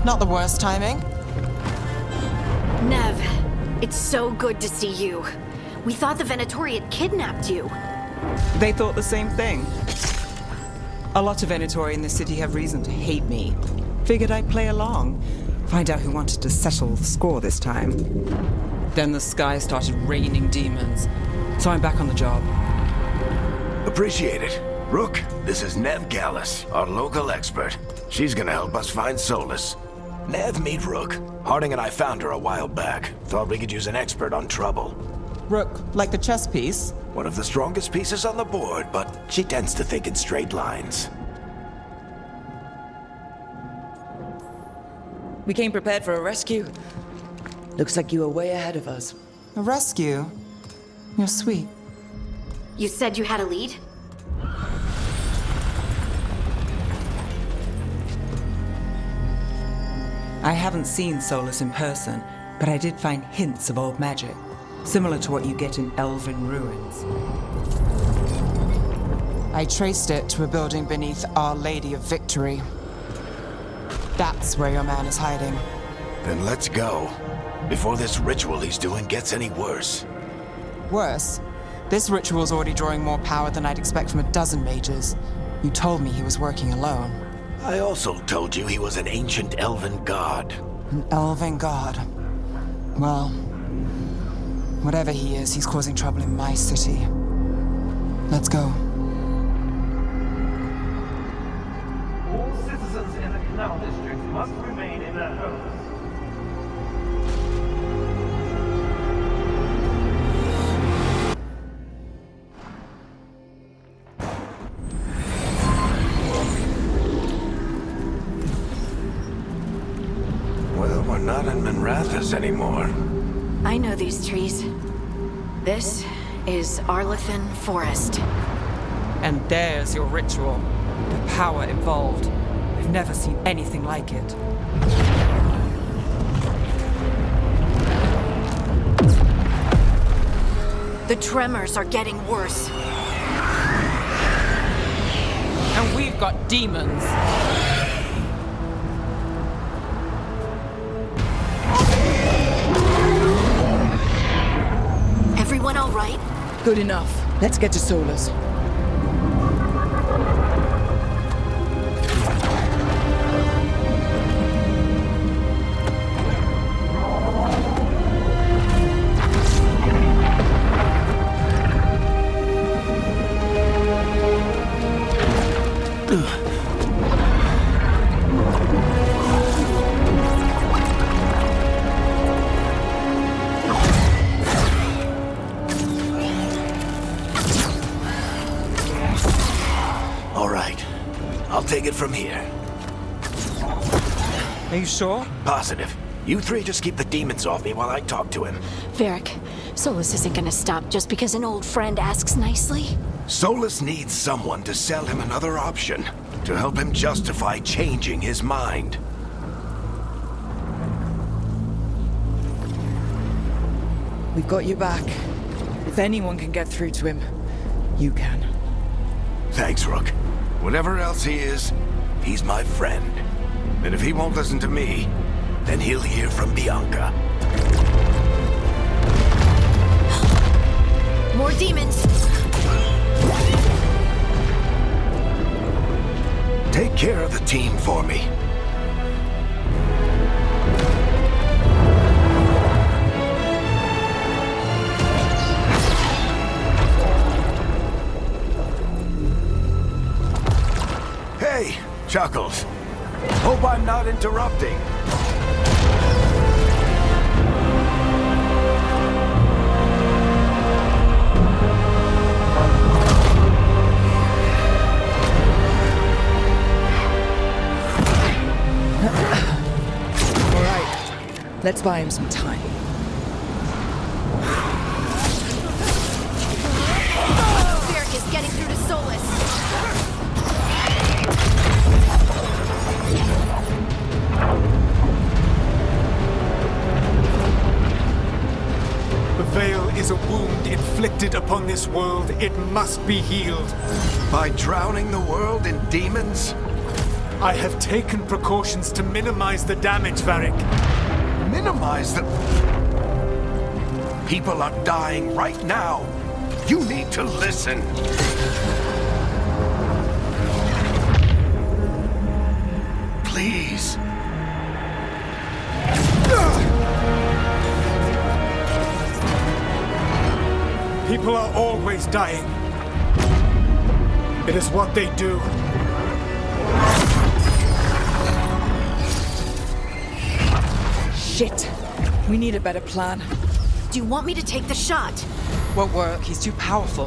Not the worst timing. Neve, it's so good to see you. We thought the Venatori had kidnapped you. They thought the same thing. A lot of Venatori in the city have reason to hate me. Figured I'd play along, find out who wanted to settle the score this time. Then the sky started raining demons, so I'm back on the job. Appreciate it. Rook, this is Neve Gallus, our local expert. She's gonna help us find solace. Neve, meet Rook. Harding and I found her a while back. Thought we could use an expert on trouble. Rook, like the chess piece? One of the strongest pieces on the board, but she tends to think in straight lines. We came prepared for a rescue. Looks like you were way ahead of us. A rescue? You're sweet. You said you had a lead? I haven't seen Solus in person, but I did find hints of old magic, similar to what you get in elven ruins. I traced it to a building beneath Our Lady of Victory. That's where your man is hiding. Then let's go. Before this ritual he's doing gets any worse. Worse, this ritual's already drawing more power than I'd expect from a dozen mages. You told me he was working alone. I also told you he was an ancient elven god. An elven god. Well, whatever he is, he's causing trouble in my city. Let's go. All citizens in the Canal District must remain in their homes. Well, we're not in Minrathous anymore. I know these trees. This is Arlethan Forest. And there's your ritual. The power involved. I've never seen anything like it. The tremors are getting worse. And we've got demons. Everyone all right? Good enough. Let's get to Solus. Take it from here. Are you sure? Positive. You three just keep the demons off me while I talk to him. Varric, Solus isn't gonna stop just because an old friend asks nicely. Solus needs someone to sell him another option, to help him justify changing his mind. We've got you back. If anyone can get through to him, you can. Thanks, Rook. Whatever else he is, he's my friend. And if he won't listen to me, then he'll hear from Bianca. More demons! Take care of the team for me. Hey, Chuckles. Hope I'm not interrupting. All right. Let's buy him some time. Varric is getting through to Solus. The veil is a wound inflicted upon this world. It must be healed. By drowning the world in demons? I have taken precautions to minimize the damage, Varric. Minimize the... People are dying right now. You need to listen. Please. People are always dying. It is what they do. Shit. We need a better plan. Do you want me to take the shot? Won't work, he's too powerful.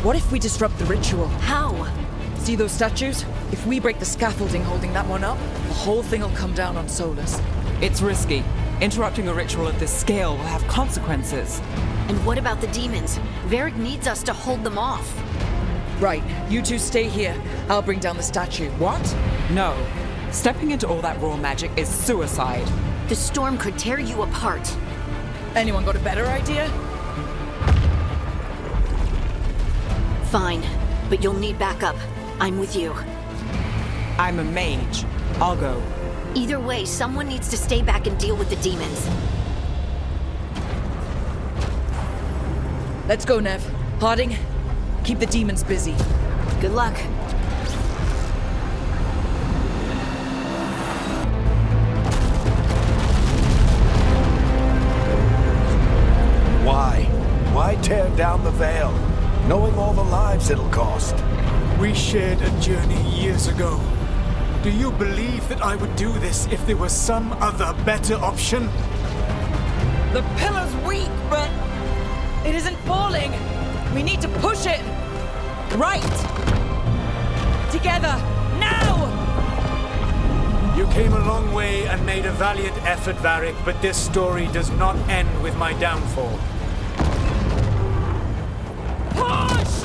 What if we disrupt the ritual? How? See those statues? If we break the scaffolding holding that one up, the whole thing will come down on Solus. It's risky. Interrupting a ritual of this scale will have consequences. And what about the demons? Varric needs us to hold them off. Right, you two stay here. I'll bring down the statue. What? No. Stepping into all that raw magic is suicide. The storm could tear you apart. Anyone got a better idea? Fine, but you'll need backup. I'm with you. I'm a mage. I'll go. Either way, someone needs to stay back and deal with the demons. Let's go, Neve. Harding, keep the demons busy. Good luck. Why? Why tear down the veil, knowing all the lives it'll cost? We shared a journey years ago. Do you believe that I would do this if there was some other better option? The pillar's weak, but it isn't falling. We need to push it. Right. Together, now! You came a long way and made a valiant effort, Varric, but this story does not end with my downfall. Push!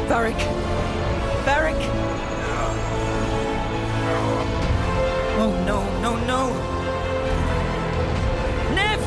Varric! Varric! Oh no, no, no! Neve!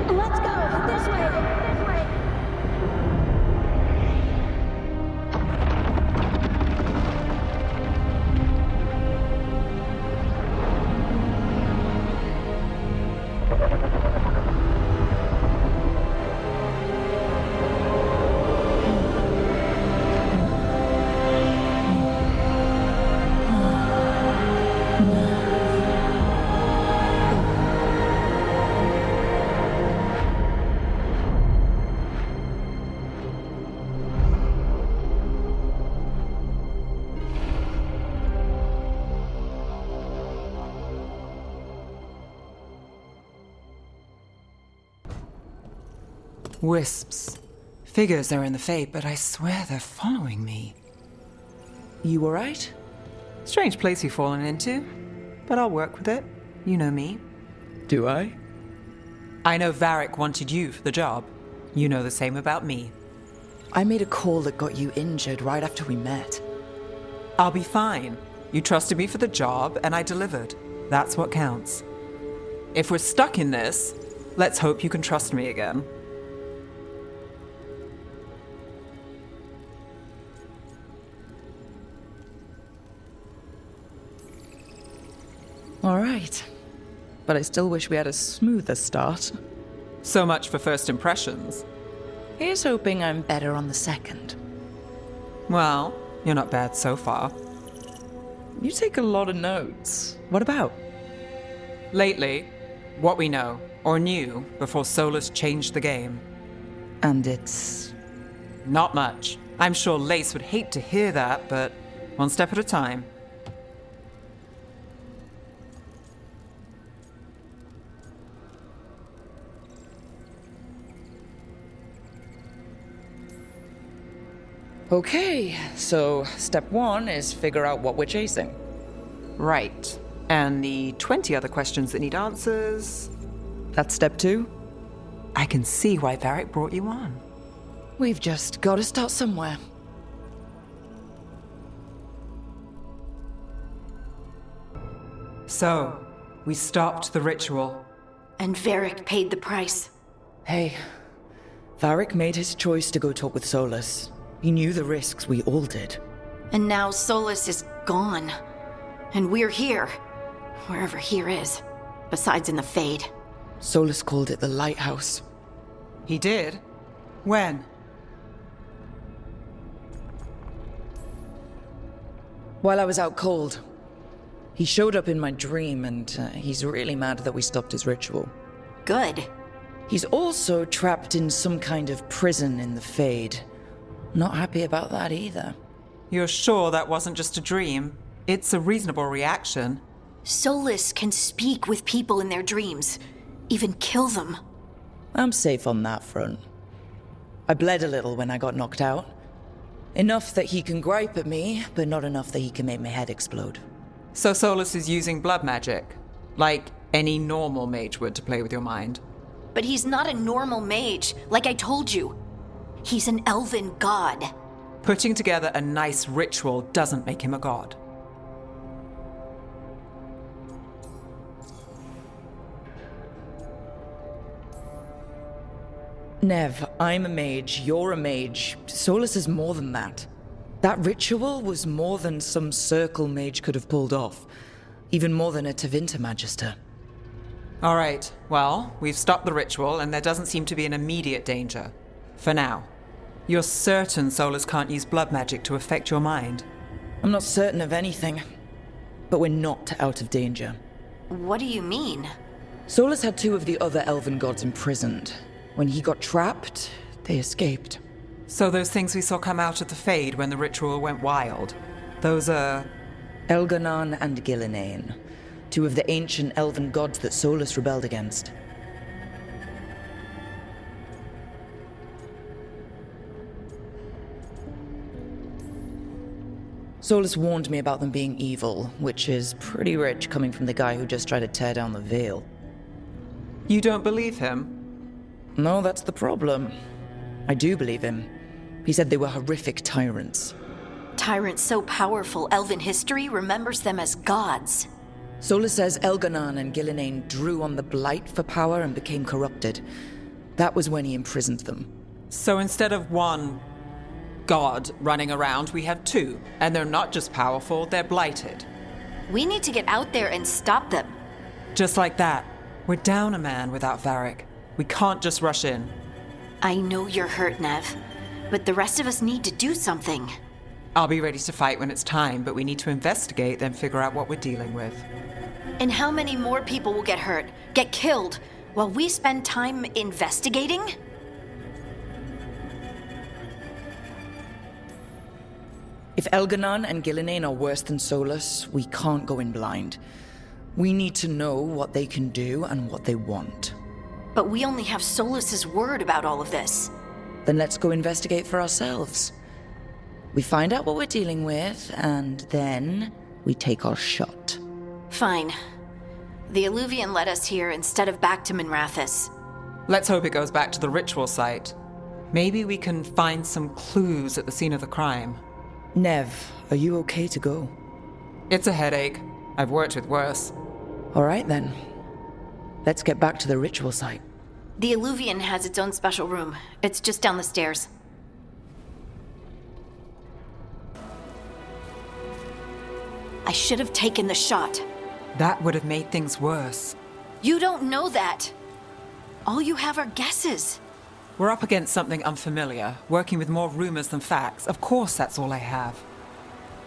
Let's go! This way! This way! Wisps. Figures are in the fate, but I swear they're following me. You alright? Strange place you've fallen into, but I'll work with it. You know me. Do I? I know Varric wanted you for the job. You know the same about me. I made a call that got you injured right after we met. I'll be fine. You trusted me for the job, and I delivered. That's what counts. if we're stuck in this, let's hope you can trust me again. All right. But I still wish we had a smoother start. So much for first impressions. Here's hoping I'm better on the second. Well, you're not bad so far. You take a lot of notes. What about? Lately, what we know, or knew, before Solus changed the game. And it's... Not much. I'm sure Lace would hate to hear that, but one step at a time. Okay, so step one is figure out what we're chasing. Right. And the 20 other questions that need answers... That's step two? I can see why Varric brought you on. We've just got to start somewhere. So, we stopped the ritual. And Varric paid the price. Hey, Varric made his choice to go talk with Solus. He knew the risks, we all did. And now Solus is gone. And we're here. Wherever here is. Besides in the Fade. Solus called it the Lighthouse. He did? When? While I was out cold. He showed up in my dream, and he's really mad that we stopped his ritual. Good. He's also trapped in some kind of prison in the Fade. Not happy about that either. You're sure that wasn't just a dream? It's a reasonable reaction. Solus can speak with people in their dreams. Even kill them. I'm safe on that front. I bled a little when I got knocked out. Enough that he can gripe at me, but not enough that he can make my head explode. So Solus is using blood magic? Like any normal mage would to play with your mind? But he's not a normal mage, like I told you. He's an elven god. Putting together a nice ritual doesn't make him a god. Neve, I'm a mage, you're a mage. Solus is more than that. That ritual was more than some circle mage could have pulled off. Even more than a Tevinter Magister. All right, well, we've stopped the ritual and there doesn't seem to be an immediate danger. For now. You're certain Solus can't use blood magic to affect your mind? I'm not certain of anything. But we're not out of danger. What do you mean? Solus had two of the other elven gods imprisoned. When he got trapped, they escaped. So those things we saw come out of the Fade when the ritual went wild, those are... Elganon and Gillinane, two of the ancient elven gods that Solus rebelled against. Solus warned me about them being evil, which is pretty rich coming from the guy who just tried to tear down the veil. You don't believe him? No, that's the problem. I do believe him. He said they were horrific tyrants. Tyrants so powerful, elven history remembers them as gods. Solus says Elganon and Gillinane drew on the blight for power and became corrupted. That was when he imprisoned them. So instead of one god running around, we have two. And they're not just powerful, they're blighted. We need to get out there and stop them. Just like that. We're down a man without Varric. We can't just rush in. I know you're hurt, Neve. But the rest of us need to do something. I'll be ready to fight when it's time, but we need to investigate, then figure out what we're dealing with. And how many more people will get hurt, get killed, while we spend time investigating? If Elganon and Gillinane are worse than Solus, we can't go in blind. We need to know what they can do and what they want. But we only have Solus's word about all of this. Then let's go investigate for ourselves. We find out what we're dealing with, and then we take our shot. Fine. The Illuvian led us here instead of back to Minrathous. Let's hope it goes back to the ritual site. Maybe we can find some clues at the scene of the crime. Neve, are you okay to go? It's a headache. I've worked with worse. All right then. Let's get back to the ritual site. The Alluvian has its own special room. It's just down the stairs. I should have taken the shot. That would have made things worse. You don't know that. All you have are guesses. We're up against something unfamiliar, working with more rumors than facts. Of course that's all I have.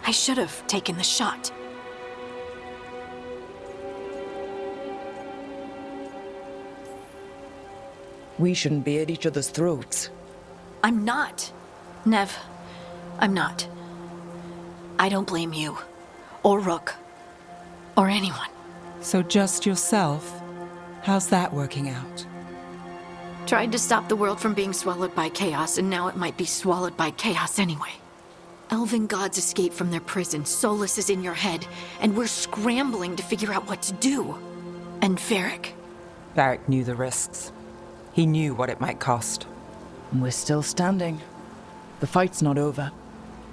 I should have taken the shot. We shouldn't be at each other's throats. I'm not. Neve, I'm not. I don't blame you. Or Rook. Or anyone. So just yourself? How's that working out? Tried to stop the world from being swallowed by chaos, and now it might be swallowed by chaos anyway. Elven gods escape from their prison, Solus is in your head, and we're scrambling to figure out what to do. And Varric? Varric knew the risks. He knew what it might cost. And we're still standing. The fight's not over.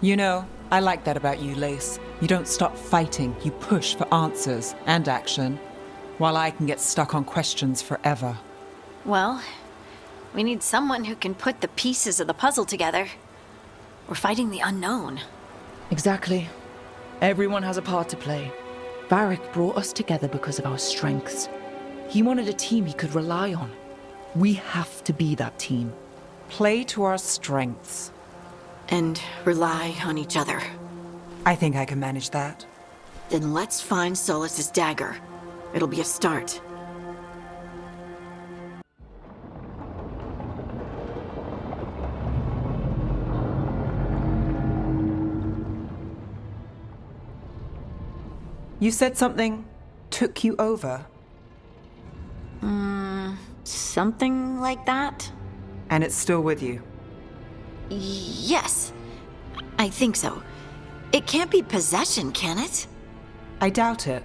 You know, I like that about you, Lace. You don't stop fighting, you push for answers and action, while I can get stuck on questions forever. Well, we need someone who can put the pieces of the puzzle together. We're fighting the unknown. Exactly. Everyone has a part to play. Varric brought us together because of our strengths. He wanted a team he could rely on. We have to be that team. Play to our strengths. And rely on each other. I think I can manage that. Then let's find Solus's dagger. It'll be a start. You said something took you over, Something like that? and it's still with you. Yes. I think so. It can't be possession, can it? I doubt it.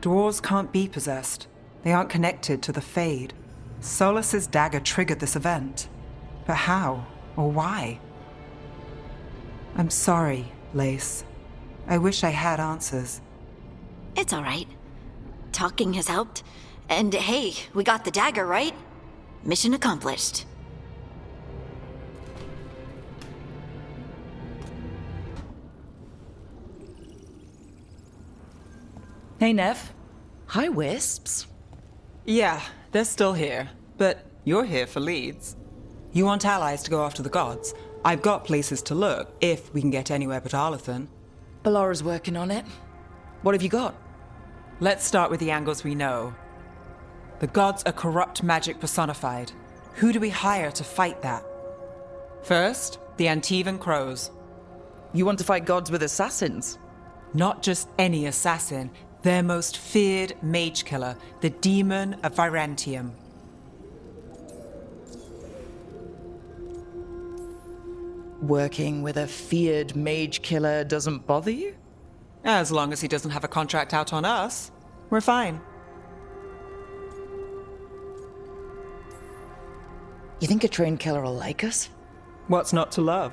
Dwarves can't be possessed. They aren't connected to the Fade. Solus's dagger triggered this event. But how? Or why? I'm sorry, Lace. I wish I had answers. It's all right. Talking has helped. And hey, we got the dagger, right? Mission accomplished. Hey, Neve. Hi, Wisps. Yeah, they're still here. But you're here for leads. You want allies to go after the gods? I've got places to look, if we can get anywhere but Arlathan. Ballara's working on it. What have you got? Let's start with the angles we know. The gods are corrupt magic personified. Who do we hire to fight that? First, the Antivan Crows. You want to fight gods with assassins? Not just any assassin, their most feared mage killer, the Demon of Virantium. Working with a feared mage killer doesn't bother you? As long as he doesn't have a contract out on us, we're fine. You think a trained killer will like us? What's not to love?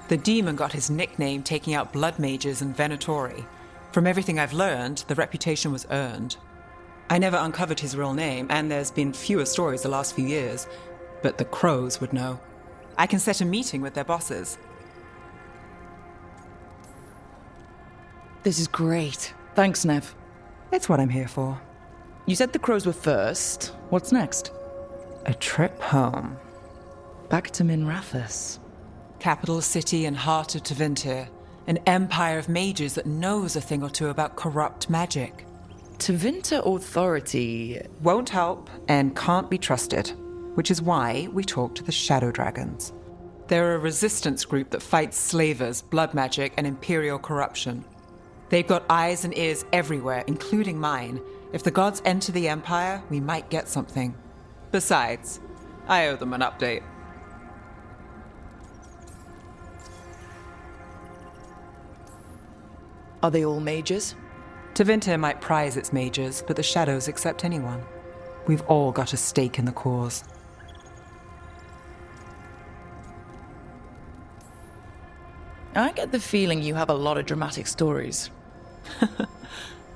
The demon got his nickname taking out blood mages and venatori. From everything I've learned, the reputation was earned. I never uncovered his real name, and there's been fewer stories the last few years, but the Crows would know. I can set a meeting with their bosses. This is great. Thanks, Neve. It's what I'm here for. You said the crows were first. What's next? A trip home. Back to Minrathous. Capital city and heart of Tevinter. An empire of mages that knows a thing or two about corrupt magic. Tevinter authority Won't help and can't be trusted, which is why we talk to the Shadow Dragons. They're a resistance group that fights slavers, blood magic, and imperial corruption. They've got eyes and ears everywhere, including mine. If the gods enter the Empire, we might get something. Besides, I owe them an update. Are they all mages? Tevinter might prize its mages, but the Shadows accept anyone. We've all got a stake in the cause. I get the feeling you have a lot of dramatic stories.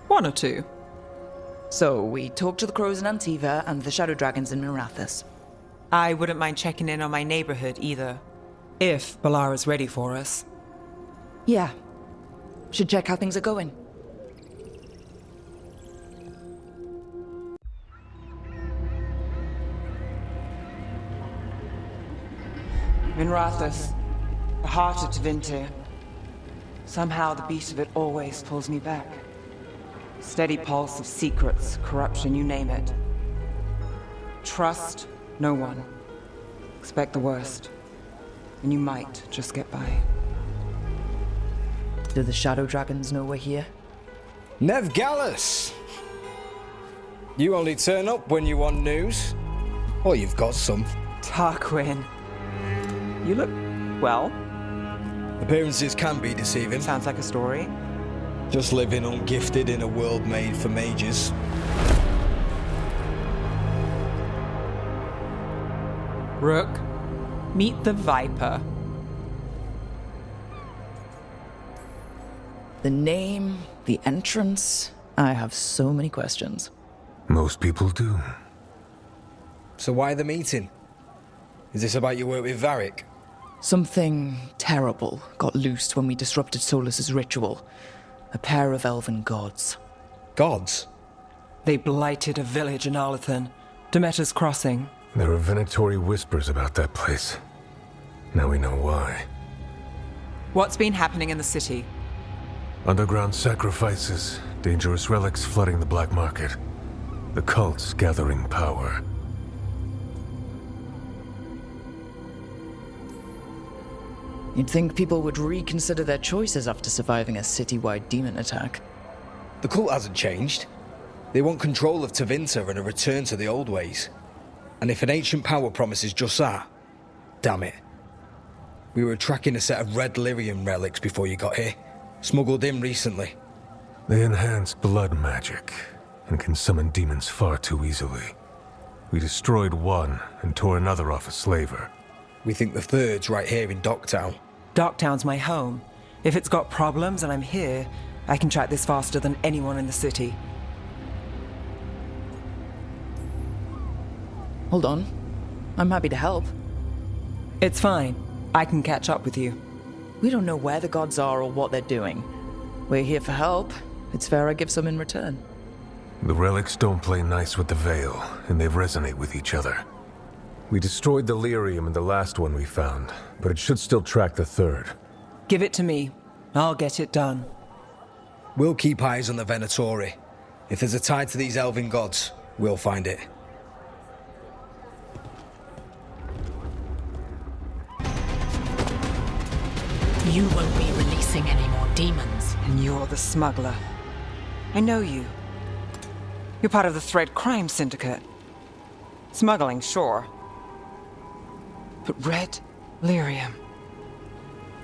One or two. So, we talked to the crows in Antiva and the shadow dragons in Mirathus. I wouldn't mind checking in on my neighborhood either. If Balara's ready for us. Yeah. Should check how things are going. Minrathus, the heart of Tevinter. Somehow the beat of it always pulls me back. Steady pulse of secrets, corruption, you name it. Trust no one. Expect the worst. And you might just get by. Do the shadow dragons know we're here? Neve Gallus! You only turn up when you want news. Or you've got some. Tarquin. You look, well, Appearances can be deceiving. sounds like a story. Just living ungifted in a world made for mages. Rook, meet the Viper. The name, the entrance. I have so many questions. Most people do. So why the meeting? Is this about your work with Varric? Something terrible got loosed when we disrupted Solus's ritual. A pair of elven gods. Gods? They blighted a village in Arlethan, Demeter's Crossing. There are venatory whispers about that place. Now we know why. What's been happening in the city? Underground sacrifices, dangerous relics flooding the black market. The cults gathering power. You'd think people would reconsider their choices after surviving a citywide demon attack. The cult hasn't changed. They want control of Tevinter and a return to the old ways. And if an ancient power promises just that, damn it. We were tracking a set of red lyrium relics before you got here. Smuggled in recently. They enhance blood magic and can summon demons far too easily. We destroyed one and tore another off a slaver. We think the third's right here in Docktown. Docktown's my home. If it's got problems and I'm here, I can track this faster than anyone in the city. Hold on. I'm happy to help. It's fine. I can catch up with you. We don't know where the gods are or what they're doing. We're here for help. It's fair I give some in return. The relics don't play nice with the Veil, and they resonate with each other. We destroyed the lyrium in the last one we found, but it should still track the third. Give it to me. I'll get it done. We'll keep eyes on the Venatori. If there's a tie to these elven gods, we'll find it. You won't be releasing any more demons. And you're the smuggler. I know you. You're part of the Thread Crime Syndicate. Smuggling, sure. But red lyrium.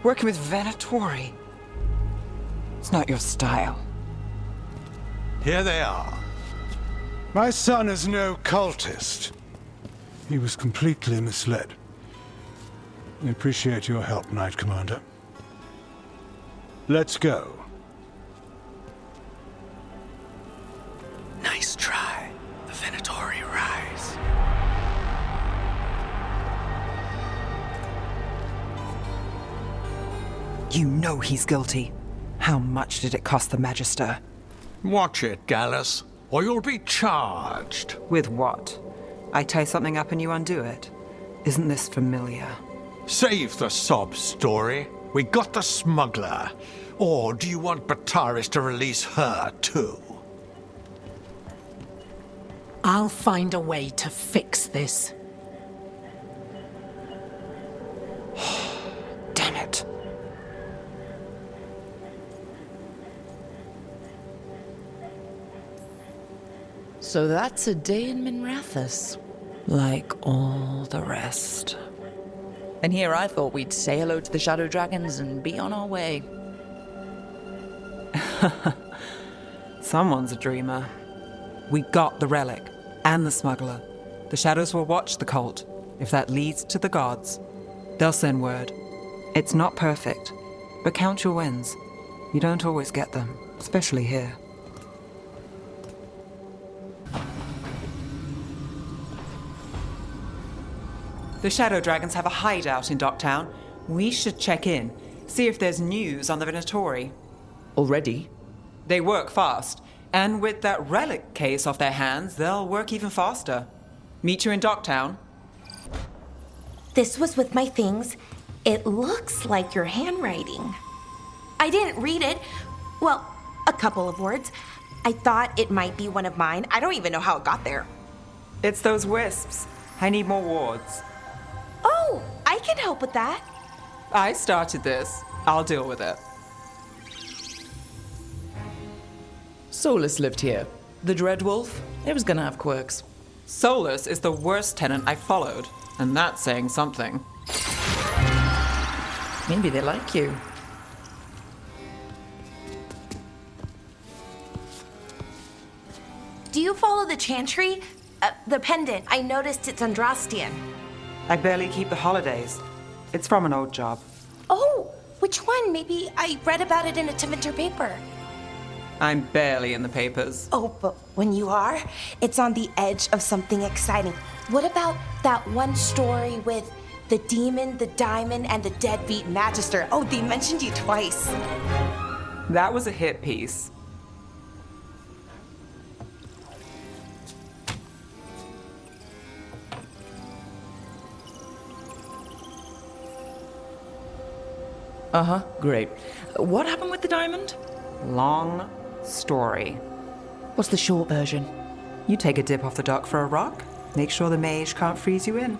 Working with Venatori. It's not your style. Here they are. My son is no cultist. He was completely misled. We appreciate your help, Knight Commander. Let's go. Nice try. The Venatori rise. You know he's guilty. How much did it cost the Magister? Watch it, Gallus, or you'll be charged. With what? I tie something up and you undo it. Isn't this familiar? Save the sob story. We got the smuggler. Or do you want Bataris to release her, too? I'll find a way to fix this. Damn it. So that's a day in Minrathus. Like all the rest. And here I thought we'd say hello to the shadow dragons and be on our way. Someone's a dreamer. We got the relic and the smuggler. The shadows will watch the cult. If that leads to the gods, they'll send word. It's not perfect, but count your wins. You don't always get them, especially here. The Shadow Dragons have a hideout in Docktown. We should check in, see if there's news on the Venatori. Already? They work fast, and with that relic case off their hands, they'll work even faster. Meet you in Docktown. This was with my things. It looks like your handwriting. I didn't read it. Well, a couple of words. I thought it might be one of mine. I don't even know how it got there. It's those wisps. I need more wards. Oh, I can help with that. I started this. I'll deal with it. Solus lived here. The Dreadwolf. It was gonna have quirks. Solus is the worst tenant I followed, and that's saying something. Maybe they like you. Do you follow the chantry? The pendant. I noticed it's Andrastian. I barely keep the holidays. It's from an old job. Oh, which one? Maybe I read about it in a Tevinter paper. I'm barely in the papers. Oh, but when you are, it's on the edge of something exciting. What about that one story with the demon, the diamond, and the deadbeat magister? Oh, they mentioned you twice. That was a hit piece. Uh-huh, great. What happened with the diamond? Long story. What's the short version? You take a dip off the dock for a rock, make sure the mage can't freeze you in.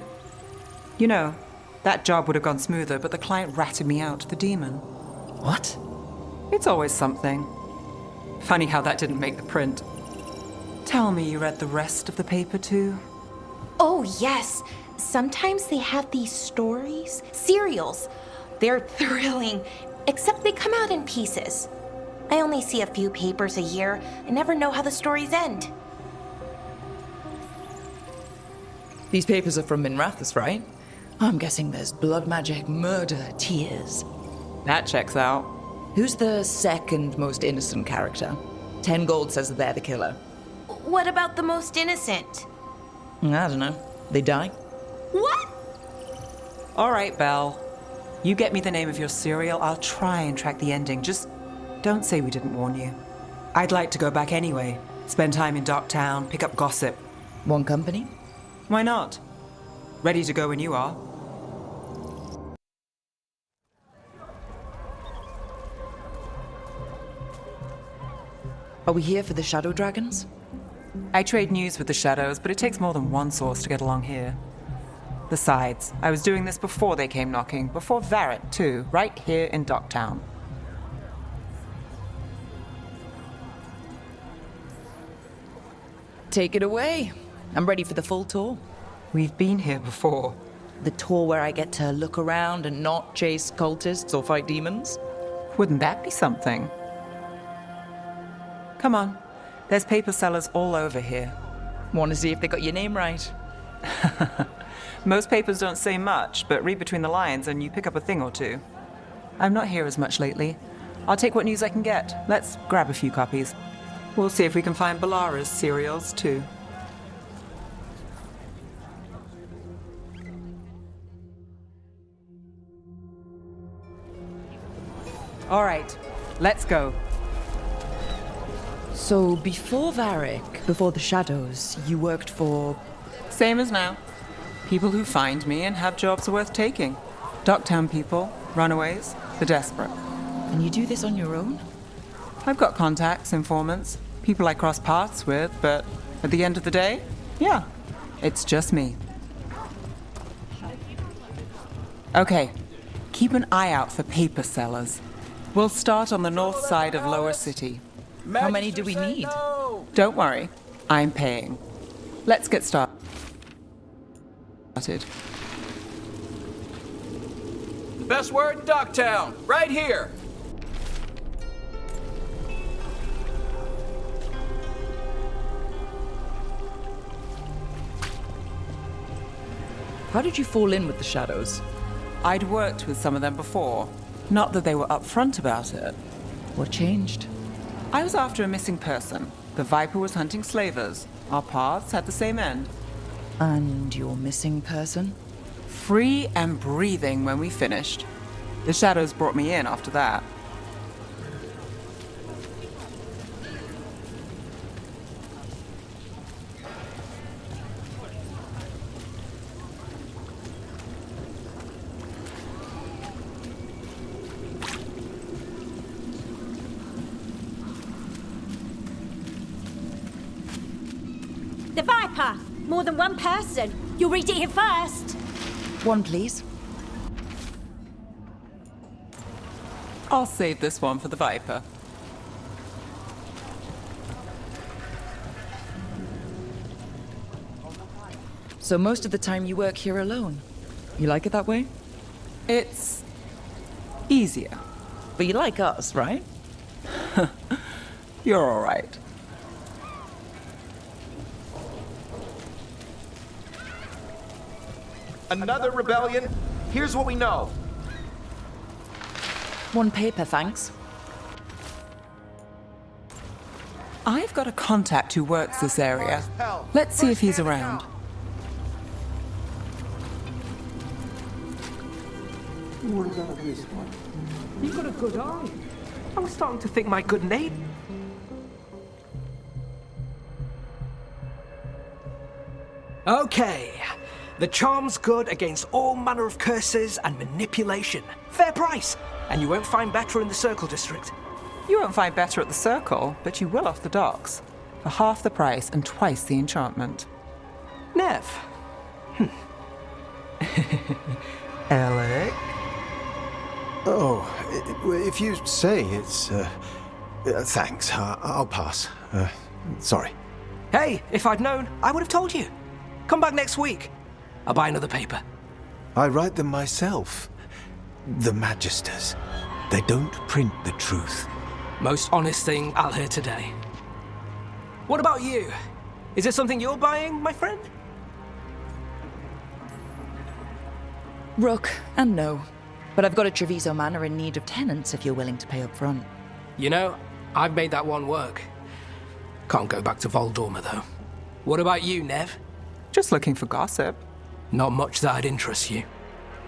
You know, that job would have gone smoother, but the client ratted me out to the demon. What? It's always something. Funny how that didn't make the print. Tell me you read the rest of the paper too? Oh, yes. Sometimes they have these stories, serials. They're thrilling, except they come out in pieces. I only see a few papers a year. I never know how the stories end. These papers are from Minrathous, right? I'm guessing there's blood magic, murder, tears. That checks out. Who's the second most innocent character? 10 gold says they're the killer. What about the most innocent? I don't know. They die? What? All right, Belle. You get me the name of your serial, I'll try and track the ending. Just don't say we didn't warn you. I'd like to go back anyway. Spend time in Docktown, pick up gossip. One company? Why not? Ready to go when you are. Are we here for the Shadow Dragons? I trade news with the Shadows, but it takes more than one source to get along here. Besides, I was doing this before they came knocking, before Varret, too, right here in Docktown. Take it away. I'm ready for the full tour. We've been here before. The tour where I get to look around and not chase cultists or fight demons? Wouldn't that be something? Come on. There's paper sellers all over here. Want to see if they got your name right? Most papers don't say much, but read between the lines and you pick up a thing or two. I'm not here as much lately. I'll take what news I can get. Let's grab a few copies. We'll see if we can find Balara's serials, too. All right, let's go. So before Varric, before the Shadows, you worked for... Same as now. People who find me and have jobs worth taking. Docktown people, runaways, the desperate. And you do this on your own? I've got contacts, informants, people I cross paths with, but at the end of the day, yeah, it's just me. Okay, keep an eye out for paper sellers. We'll start on the north side of Lower City. How many do we need? Don't worry, I'm paying. Let's get started. The best word in Docktown, right here. How did you fall in with the Shadows? I'd worked with some of them before. Not that they were upfront about it. What changed? I was after a missing person. The Viper was hunting slavers. Our paths had the same end. And your missing person? free and breathing when we finished. The shadows brought me in after that. The Viper! More than one person. You'll read it here first. One, please. I'll save this one for the Viper. So most of the time you work here alone. You like it that way? It's easier. But you like us, right? You're all right. Another rebellion? Here's what we know. One paper, thanks. I've got a contact who works this area. Let's see if he's around. What about this one? You've got a good eye. I was starting to think my good name. Okay. The charm's good against all manner of curses and manipulation. Fair price. And you won't find better in the Circle District. You won't find better at the Circle, but you will off the docks. For half the price and twice the enchantment. Neve. Alec? Oh, if you say it's... thanks, I'll pass. Sorry. Hey, if I'd known, I would have told you. Come back next week. I'll buy another paper. I write them myself. The Magisters. They don't print the truth. Most honest thing I'll hear today. What about you? Is it something you're buying, my friend? Rook, and no. But I've got a Treviso Manor in need of tenants if you're willing to pay up front. You know, I've made that one work. Can't go back to Voldorma, though. What about you, Neve? Just looking for gossip. Not much that'd interest you.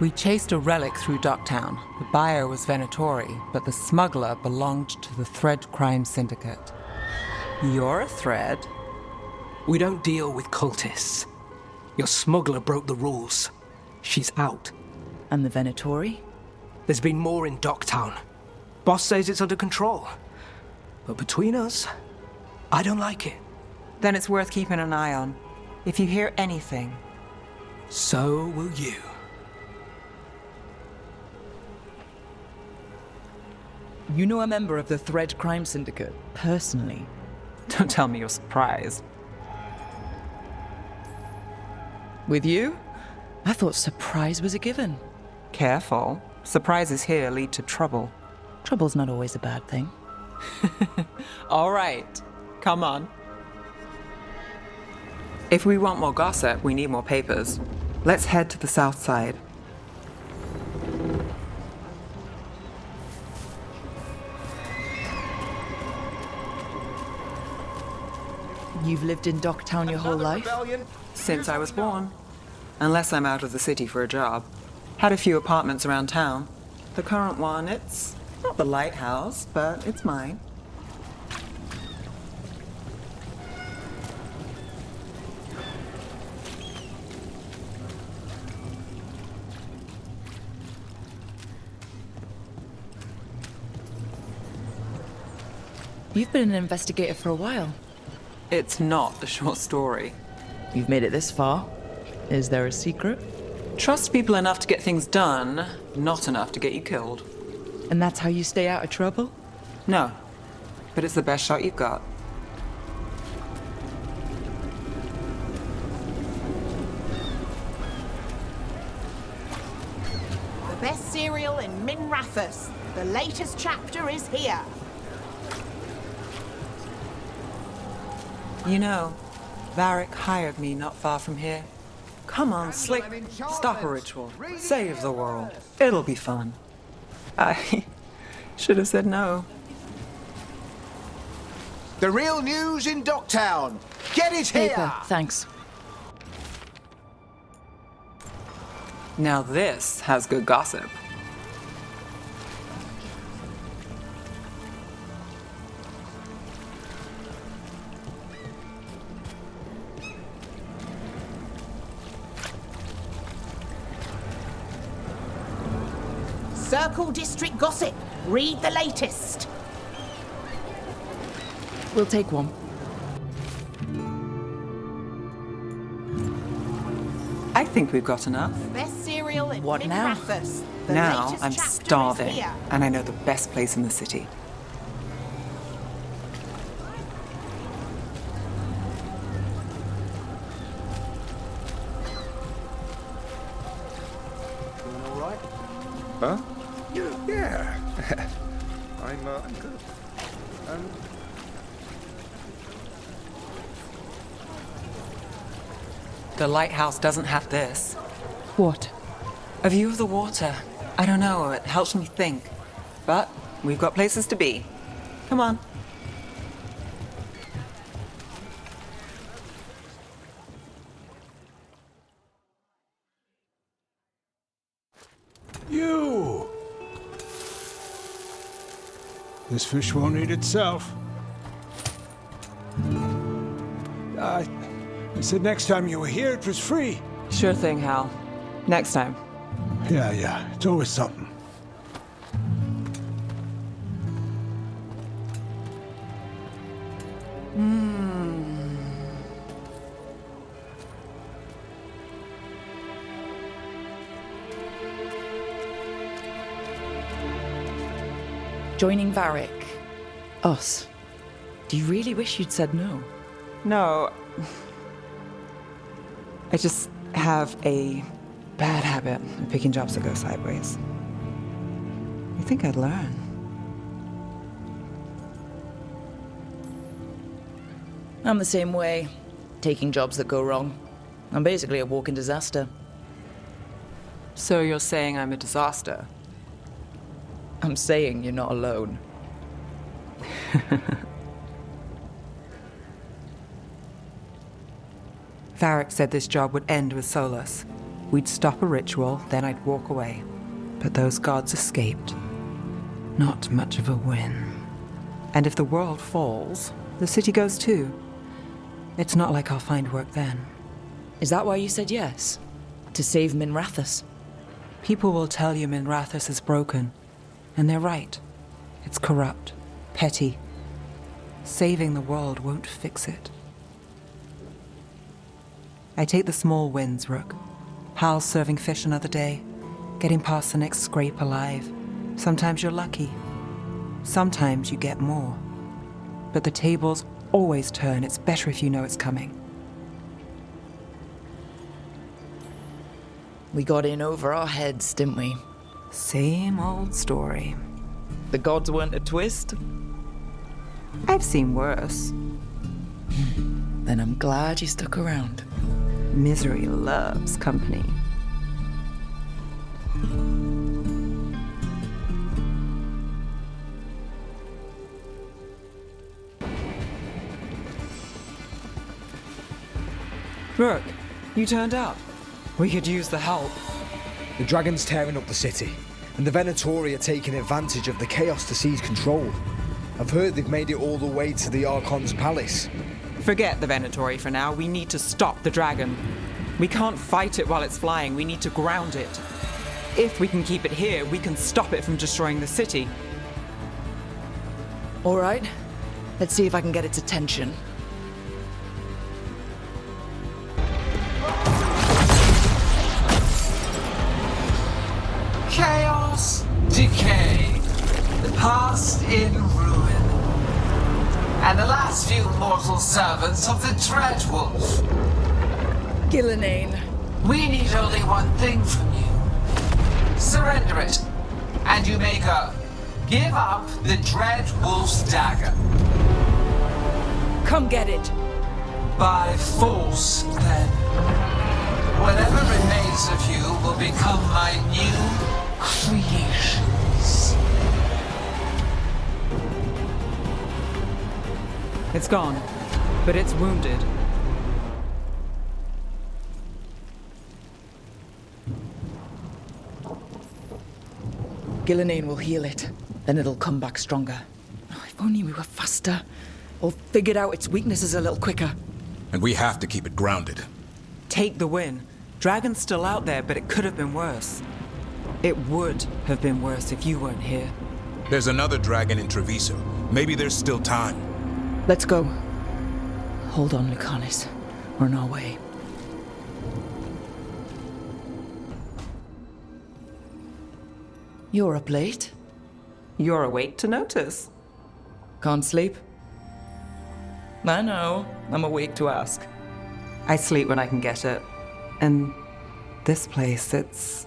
We chased a relic through Docktown. The buyer was Venatori, but the smuggler belonged to the Thread Crime Syndicate. You're a Thread? We don't deal with cultists. Your smuggler broke the rules. She's out. And the Venatori? There's been more in Docktown. Boss says it's under control. But between us, I don't like it. Then it's worth keeping an eye on. If you hear anything... So will you. You know a member of the Thread Crime Syndicate, personally? Don't tell me you're surprised. With you? I thought surprise was a given. Careful. Surprises here lead to trouble. Trouble's not always a bad thing. All right. Come on. If we want more gossip, we need more papers. Let's head to the south side. You've lived in Docktown your whole life? Since I was born. Unless I'm out of the city for a job. Had a few apartments around town. The current one, it's not the lighthouse, but it's mine. You've been an investigator for a while. It's not a short story. You've made it this far. Is there a secret? Trust people enough to get things done, not enough to get you killed. And that's how you stay out of trouble? No, but it's the best shot you've got. The best cereal in Min Rathus. The latest chapter is here. You know, Varric hired me not far from here. Come on, Slick. Stop a ritual. Save the world. It'll be fun. I should have said no. The real news in Docktown. Get it here! Paper, thanks. Now this has good gossip. Circle District gossip. Read the latest. We'll take one. I think we've got enough. Best cereal in What now? Minrathus. The Now latest I'm chapter is starving, here. and I know the best place in the city. Doing all right? Huh? Yeah. I'm good. The lighthouse doesn't have this. What? A view of the water. I don't know, it helps me think. But we've got places to be. Come on. You! This fish won't eat itself. I said next time you were here, it was free. Sure thing, Hal. Next time. Yeah. It's always something. Joining Varric. Us. Do you really wish you'd said no? No. I just have a bad habit of picking jobs that go sideways. You think I'd learn? I'm the same way. Taking jobs that go wrong. I'm basically a walking disaster. So you're saying I'm a disaster? I'm saying you're not alone. Varric said this job would end with Solus. We'd stop a ritual, then I'd walk away. But those gods escaped. Not much of a win. And if the world falls, the city goes too. It's not like I'll find work then. Is that why you said yes? To save Minrathus? People will tell you Minrathus is broken. And they're right. It's corrupt, petty. Saving the world won't fix it. I take the small wins, Rook. Hal's serving fish another day, getting past the next scrape alive. Sometimes you're lucky. Sometimes you get more. But the tables always turn. It's better if you know it's coming. We got in over our heads, didn't we? Same old story. The gods weren't a twist? I've seen worse. Then I'm glad you stuck around. Misery loves company. Rook, you turned up. We could use the help. The dragon's tearing up the city, and the Venatori are taking advantage of the chaos to seize control. I've heard they've made it all the way to the Archon's palace. Forget the Venatori for now. We need to stop the dragon. We can't fight it while it's flying. We need to ground it. If we can keep it here, we can stop it from destroying the city. All right. Let's see if I can get its attention. Chaos, decay, the past in ruin, and the last few mortal servants of the Dreadwolf. Gillinane. We need only one thing from you. Surrender it, and you may go. Give up the Dreadwolf's dagger. Come get it. By force, then. Whatever remains of you will become my new creations. It's gone, but it's wounded. Gillinane will heal it. Then it'll come back stronger. Oh, if only we were faster. Or figured out its weaknesses a little quicker. And we have to keep it grounded. Take the win. Dragon's still out there, but it could have been worse. It would have been worse if you weren't here. There's another dragon in Treviso. Maybe there's still time. Let's go. Hold on, Lucanis. We're on our way. You're up late. You're awake to notice. Can't sleep? I know. I'm awake to ask. I sleep when I can get it. And this place, it's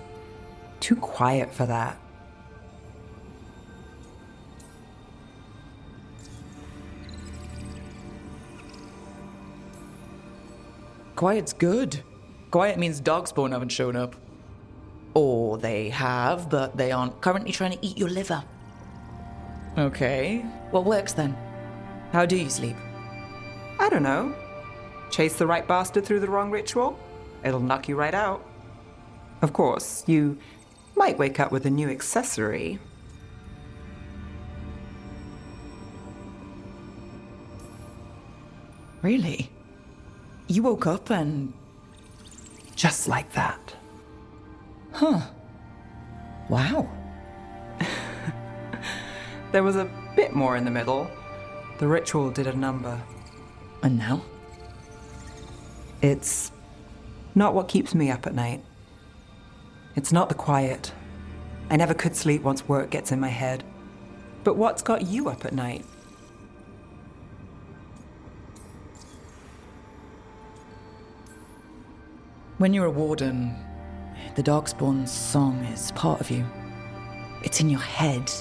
too quiet for that. Quiet's good. Quiet means Darkspawn haven't shown up. Or they have, but they aren't currently trying to eat your liver. Okay. What works then? How do you sleep? I don't know. Chase the right bastard through the wrong ritual? It'll knock you right out. Of course, you might wake up with a new accessory. Really? You woke up and... Just like that. Huh. Wow. There was a bit more in the middle. The ritual did a number. And now? It's not what keeps me up at night. It's not the quiet. I never could sleep once work gets in my head. But what's got you up at night? When you're a warden, the Darkspawn's song is part of you. It's in your head,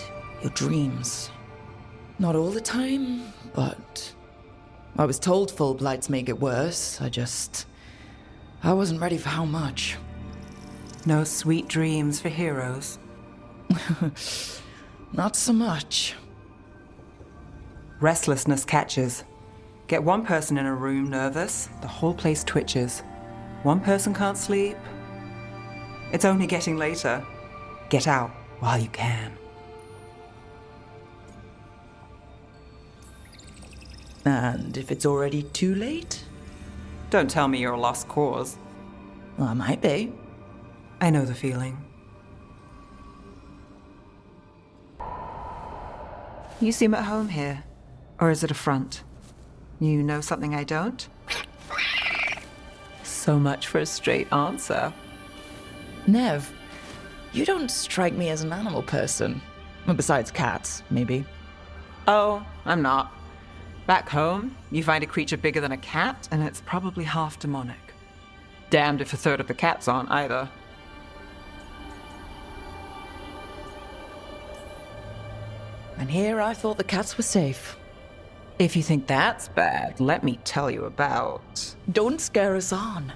your dreams. Not all the time, but I was told full blights make it worse. I wasn't ready for how much. No sweet dreams for heroes? Not so much. Restlessness catches. Get one person in a room nervous, the whole place twitches. One person can't sleep. It's only getting later. Get out while you can. And if it's already too late? Don't tell me you're a lost cause. Well, I might be. I know the feeling. You seem at home here. Or is it a front? You know something I don't? So much for a straight answer. Neve, you don't strike me as an animal person. Well, besides cats, maybe. Oh, I'm not. Back home, you find a creature bigger than a cat, and it's probably half demonic. Damned if a third of the cats aren't either. And here I thought the cats were safe. If you think that's bad, let me tell you about... Don't scare us on.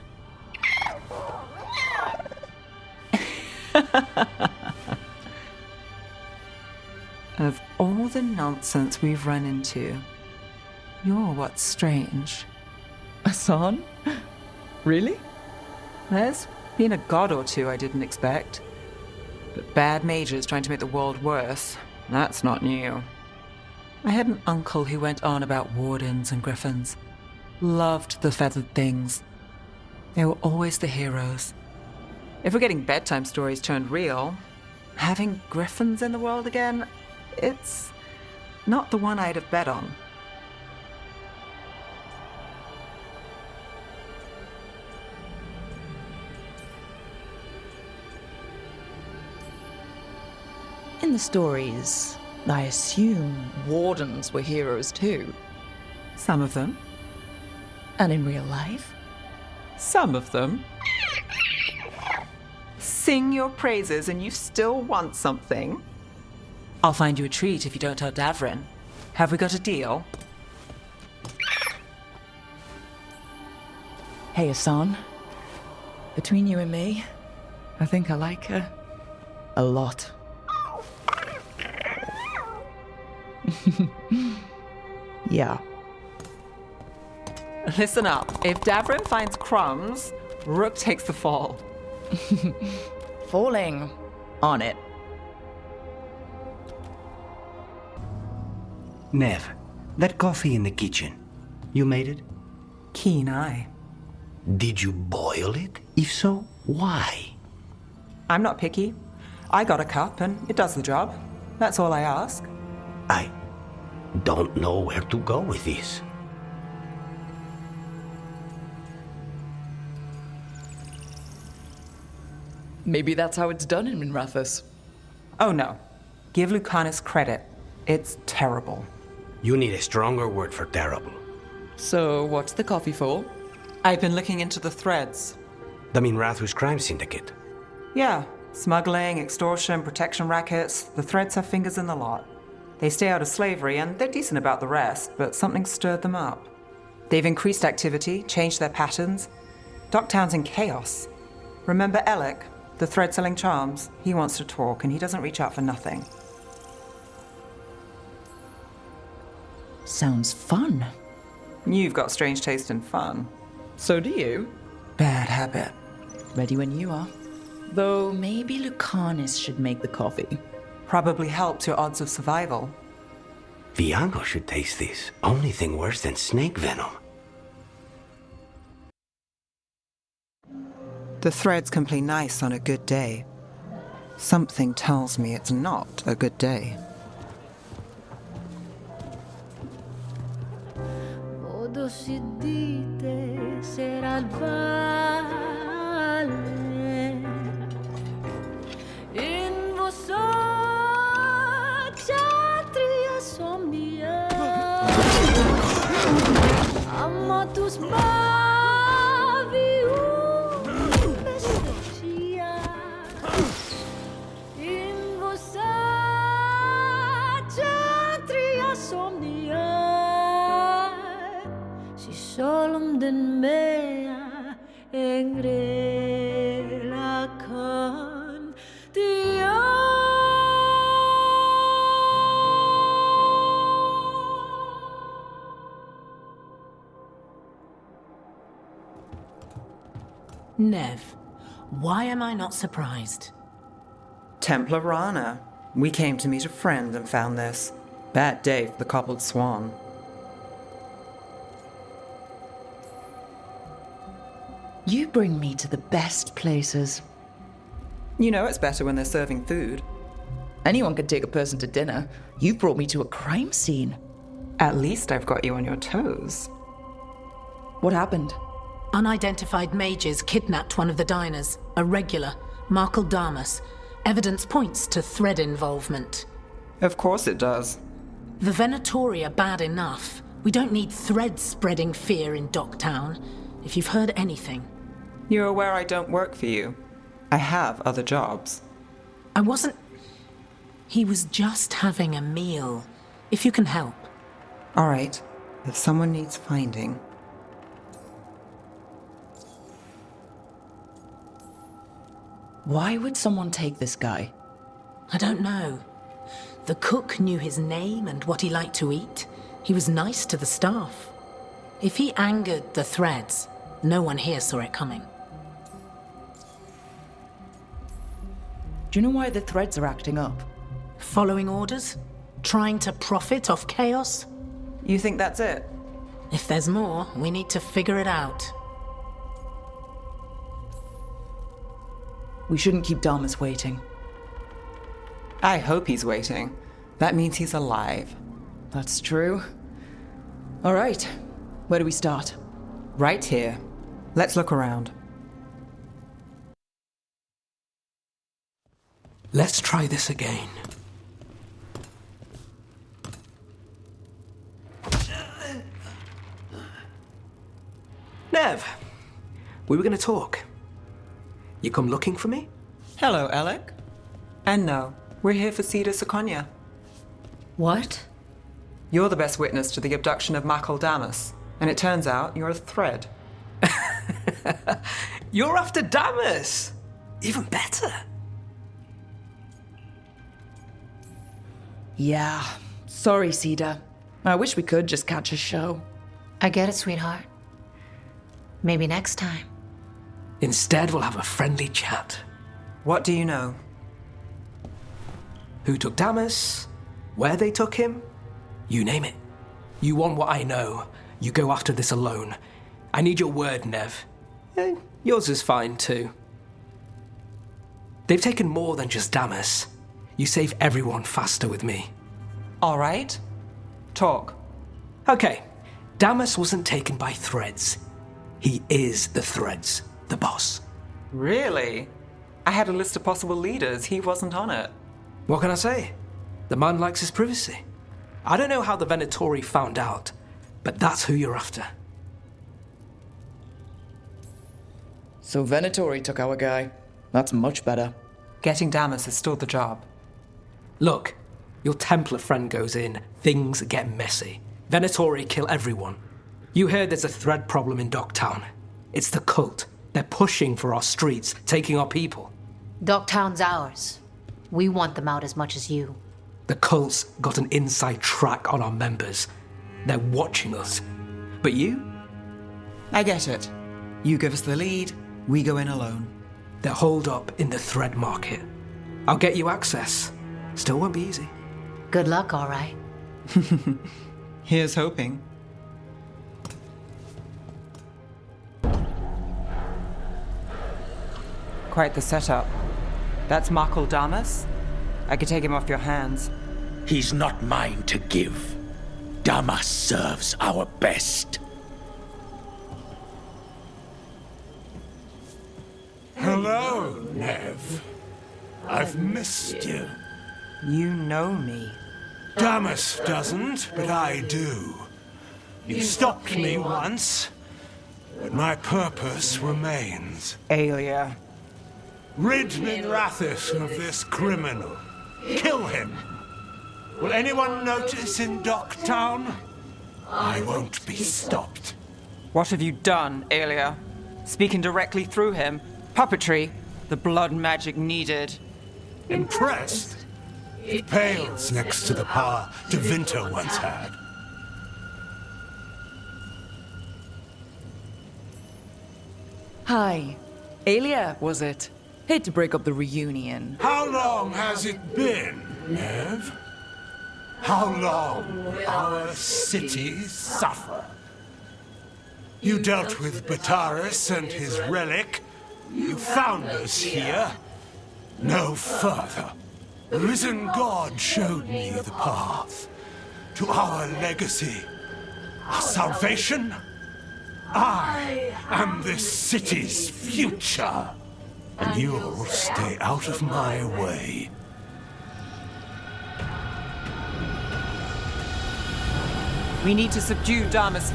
Of all the nonsense we've run into, you're what's strange. A son? Really? There's been a god or two I didn't expect. But bad mages trying to make the world worse, that's not new. I had an uncle who went on about wardens and griffins. Loved the feathered things. They were always the heroes. If we're getting bedtime stories turned real, having griffins in the world again, it's not the one I'd have bet on. In the stories, I assume wardens were heroes too. Some of them. And in real life? Some of them. Sing your praises and you still want something? I'll find you a treat if you don't tell Davrin. Have we got a deal? Hey, Hassan. Between you and me, I think I like her a lot. Yeah. Listen up. If Davrin finds crumbs, Rook takes the fall. Falling on it. Neve, that coffee in the kitchen, you made it? Keen eye. Did you boil it? If so, why? I'm not picky. I got a cup and it does the job. That's all I ask. I don't know where to go with this. Maybe that's how it's done in Minrathous. Oh no. Give Lucanus credit. It's terrible. You need a stronger word for terrible. So, what's the coffee for? I've been looking into the threads. The Minrathous crime syndicate. Yeah. Smuggling, extortion, protection rackets. The threads have fingers in the lot. They stay out of slavery and they're decent about the rest, but something stirred them up. They've increased activity, changed their patterns. Docktown's in chaos. Remember Alec, the thread-selling charms? He wants to talk and he doesn't reach out for nothing. Sounds fun. You've got strange taste in fun. So do you. Bad habit. Ready when you are. Though maybe Lucanus should make the coffee. Probably helps your odds of survival. Viango should taste this. Only thing worse than snake venom. The threads can play nice on a good day. Something tells me it's not a good day. Modo si dite sarà il vale in vostra ksatria somnia amatus bavi bestia in vostra ksatria somnia si solum den mea engrela kan dia. Neve, why am I not surprised? Templar Rana. We came to meet a friend and found this. Bad day for the cobbled swan. You bring me to the best places. You know it's better when they're serving food. Anyone could take a person to dinner. You've brought me to a crime scene. At least I've got you on your toes. What happened? Unidentified mages kidnapped one of the diners, a regular, Markle Damus. Evidence points to thread involvement. Of course it does. The Venatori are bad enough. We don't need threads spreading fear in Docktown. If you've heard anything. You're aware I don't work for you. I have other jobs. I wasn't... He was just having a meal. If you can help. All right. If someone needs finding... Why would someone take this guy? I don't know. The cook knew his name and what he liked to eat. He was nice to the staff. If he angered the threads, no one here saw it coming. Do you know why the threads are acting up? Following orders? Trying to profit off chaos? You think that's it? If there's more, we need to figure it out. We shouldn't keep Damus waiting. I hope he's waiting. That means he's alive. That's true. All right. Where do we start? Right here. Let's look around. Let's try this again. Neve, we were going to talk. You come looking for me? Hello, Alec. And no, we're here for Cedar Seconia. What? You're the best witness to the abduction of Markle Damus, and it turns out you're a thread. You're after Damus! Even better. Yeah. Sorry, Cedar. I wish we could just catch a show. I get it, sweetheart. Maybe next time. Instead, we'll have a friendly chat. What do you know? Who took Damus? Where they took him? You name it. You want what I know, you go after this alone. I need your word, Neve. Yours is fine, too. They've taken more than just Damas. You save everyone faster with me. All right. Talk. Okay. Damas wasn't taken by threads. He is the threads, the boss. Really? I had a list of possible leaders. He wasn't on it. What can I say? The man likes his privacy. I don't know how the Venatori found out, but that's who you're after. So Venatori took our guy. That's much better. Getting Damas is still the job. Look, your Templar friend goes in, things get messy. Venatori kill everyone. You heard there's a thread problem in Docktown. It's the cult. They're pushing for our streets, taking our people. Docktown's ours. We want them out as much as you. The cult's got an inside track on our members. They're watching us. But you? I get it. You give us the lead, we go in alone. They're holed up in the thread market. I'll get you access. Still won't be easy. Good luck, all right. Here's hoping. Quite the setup. That's Markle Damas? I could take him off your hands. He's not mine to give. Damas serves our best. Hello, Neve. I've missed you. You know me. Damas doesn't, but I do. You stopped me once, but my purpose remains. Aelia. Rid Minrathis of this criminal. Kill him. Will anyone notice in Docktown? I won't be stopped. What have you done, Aelia? Speaking directly through him? Puppetry? The blood magic needed. Impressed? It pales next to the power Tevinter once had. Hi. Aelia, was it? Hate to break up the reunion. How long has it been, Neve? How long will our cities suffer? You dealt with Bataris and his relic. You found us here. No further. The risen God showed me the path to our legacy, our salvation. I am this city's future, and you'll stay out of my way. We need to subdue Damas.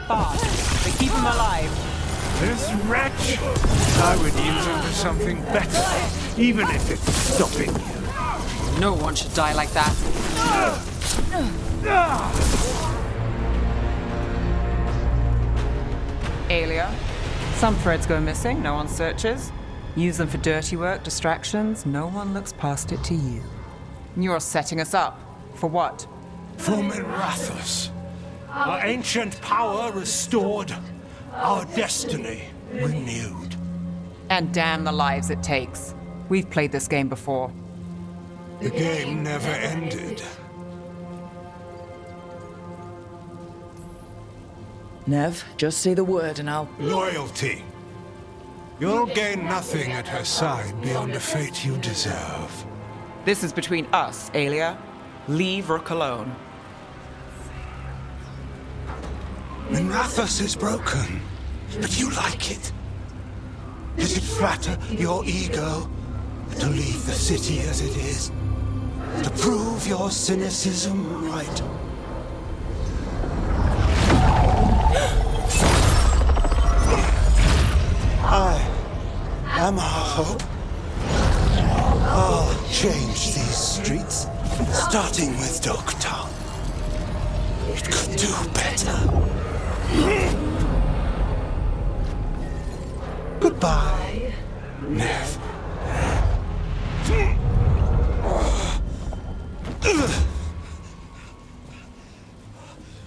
Fast, but keep him alive. This wretch? I would use him for something better, even if it's stopping you. No one should die like that. Aelia, some threads go missing, no one searches. Use them for dirty work, distractions, no one looks past it to you. You're setting us up. For what? For Minrathis. Our ancient power restored, our destiny renewed. And damn the lives it takes. We've played this game before. The game never ended. Neve, just say the word and I'll... Loyalty. You'll gain nothing at her side beyond a fate you deserve. This is between us, Aelia. Leave Rook alone. Minrathis is broken, but you like it. Does it flatter your ego to leave the city as it is? To prove your cynicism right? I am our hope. I'll change these streets, starting with Docktown. It could do better. Goodbye, Neve.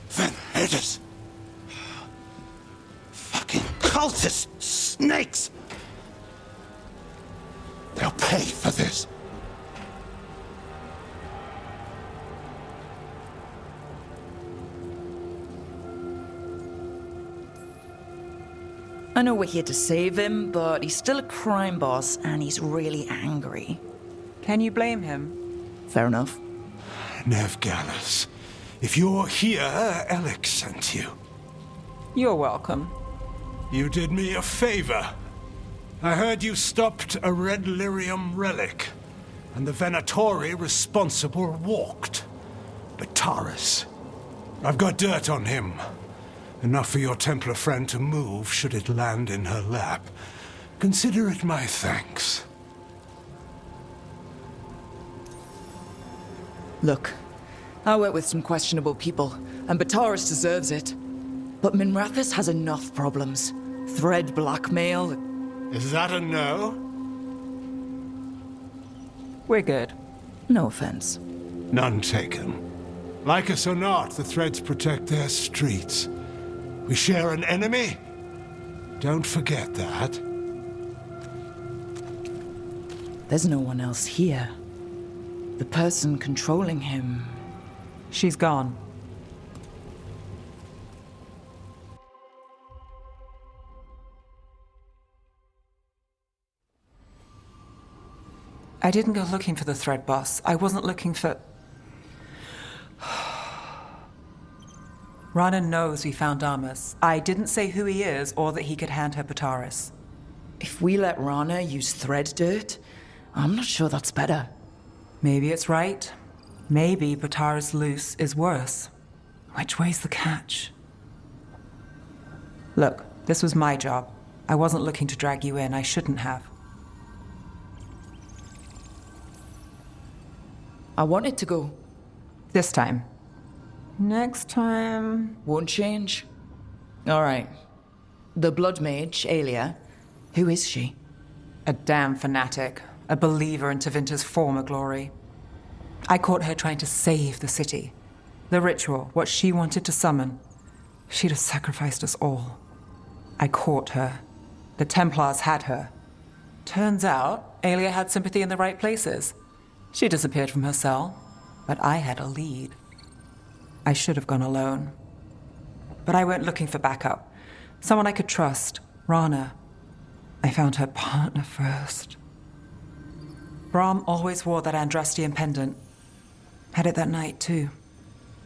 Venedis. Fucking cultist snakes. I know we're here to save him, but he's still a crime boss and he's really angry. Can you blame him? Fair enough. Neve Gallus, if you're here, Alec sent you. You're welcome. You did me a favor. I heard you stopped a red lyrium relic, and the Venatori responsible walked. Beharrlichkeit. I've got dirt on him. Enough for your Templar friend to move should it land in her lap. Consider it my thanks. Look, I work with some questionable people, and Beharrlichkeit deserves it. But Minrathous has enough problems. Thread blackmail. Is that a no? We're good. No offense. None taken. Like us or not, the Threads protect their streets. We share an enemy? Don't forget that. There's no one else here. The person controlling him... She's gone. I didn't go looking for the Thread boss. I wasn't looking for... Rana knows we found Damas. I didn't say who he is or that he could hand her Beharrlichkeit. If we let Rana use Thread dirt, I'm not sure that's better. Maybe it's right. Maybe Beharrlichkeit loose is worse. Which way's the catch? Look, this was my job. I wasn't looking to drag you in. I shouldn't have. I wanted to go. This time. Next time... Won't change. All right. The Blood Mage, Aelia. Who is she? A damn fanatic. A believer in Tevinter's former glory. I caught her trying to save the city. The ritual, what she wanted to summon. She'd have sacrificed us all. I caught her. The Templars had her. Turns out, Aelia had sympathy in the right places. She disappeared from her cell, but I had a lead. I should have gone alone. But I went looking for backup. Someone I could trust. Rana. I found her partner first. Brahm always wore that Andrastian pendant. Had it that night, too.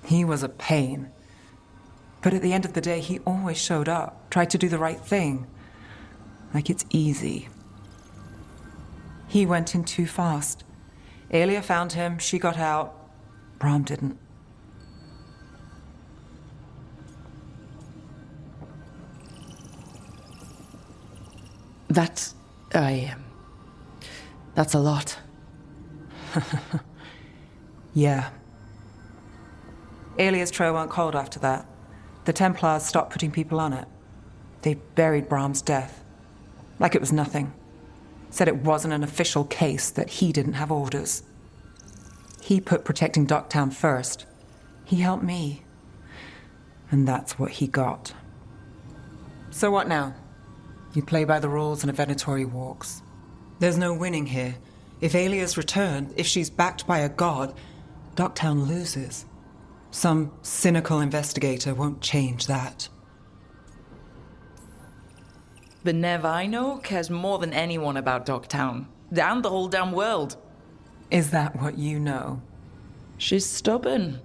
He was a pain. But at the end of the day, he always showed up, tried to do the right thing. Like it's easy. He went in too fast. Aelia found him, she got out. Brahm didn't. That's a lot. Yeah. Aelia's trail went cold after that. The Templars stopped putting people on it. They buried Brahm's death. Like it was nothing. Said it wasn't an official case, that he didn't have orders. He put protecting Docktown first. He helped me. And that's what he got. So what now? You play by the rules and a Venatori walks. There's no winning here. If Aelia's returned, if she's backed by a god, Docktown loses. Some cynical investigator won't change that. The Neve I know cares more than anyone about Docktown. And the whole damn world. Is that what you know? She's stubborn.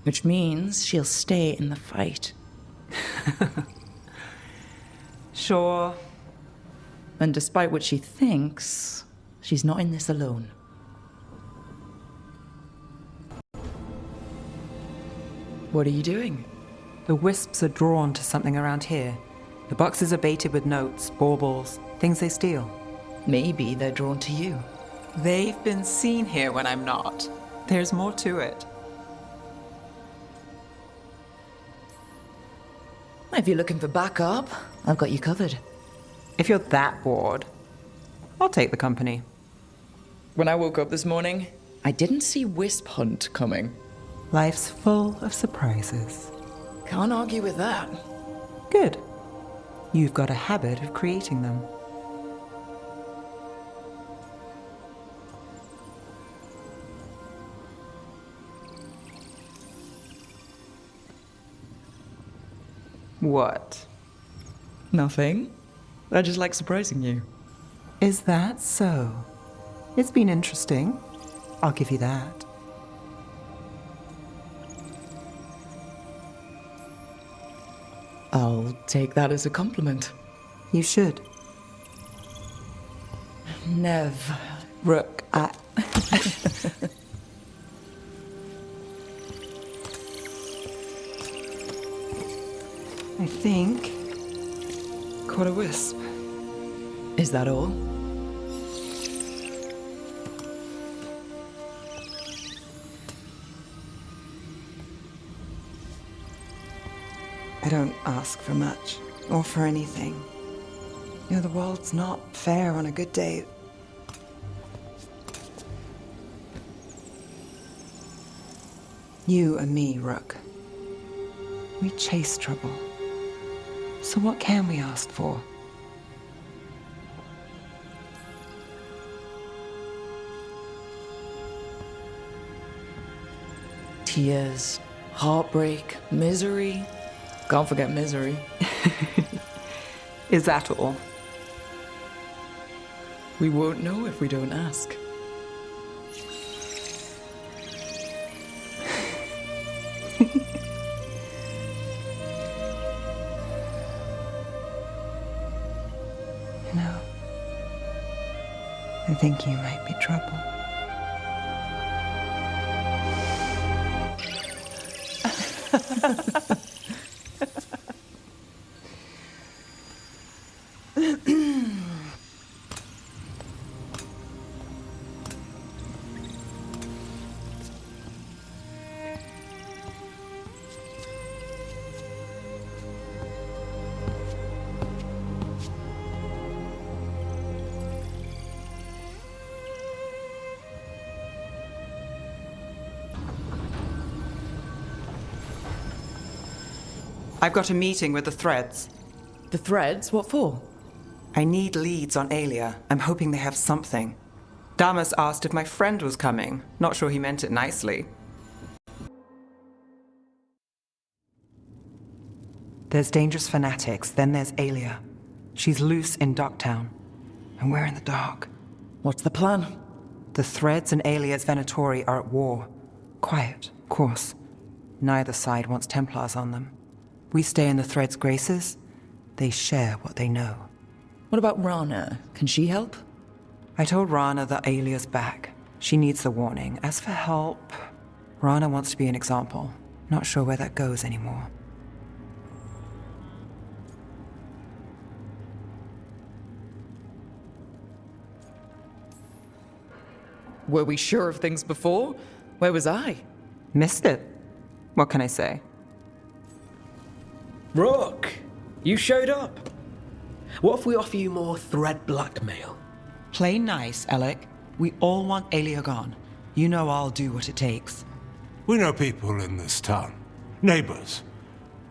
Which means she'll stay in the fight. Sure. And despite what she thinks, she's not in this alone. What are you doing? The wisps are drawn to something around here. The boxes are baited with notes, baubles, things they steal. Maybe they're drawn to you. They've been seen here when I'm not. There's more to it. If you're looking for backup, I've got you covered. If you're that bored, I'll take the company. When I woke up this morning, I didn't see Wisp Hunt coming. Life's full of surprises. Can't argue with that. Good. You've got a habit of creating them. What? Nothing. I just like surprising you. Is that so? It's been interesting. I'll give you that. I'll take that as a compliment. You should. Neve. Rook, I think... caught a wisp. Is that all? I don't ask for much, or for anything. You know, the world's not fair on a good day. You and me, Rook. We chase trouble. So what can we ask for? Tears, heartbreak, misery. Can't forget misery. Is that all? We won't know if we don't ask. You know, I think you might be trouble. I've got a meeting with the Threads. The Threads? What for? I need leads on Alia. I'm hoping they have something. Damas asked if my friend was coming. Not sure he meant it nicely. There's dangerous fanatics, then there's Alia. She's loose in Docktown, and we're in the dark. What's the plan? The Threads and Alia's Venatori are at war. Quiet, of course. Neither side wants Templars on them. We stay in the Threads' graces. They share what they know. What about Rana? Can she help? I told Rana that Alia's back. She needs the warning. As for help, Rana wants to be an example. Not sure where that goes anymore. Were we sure of things before? Where was I? Missed it. What can I say? Rook, you showed up. What if we offer you more thread blackmail? Play nice, Alec. We all want Alia gone. You know I'll do what it takes. We know people in this town. Neighbors.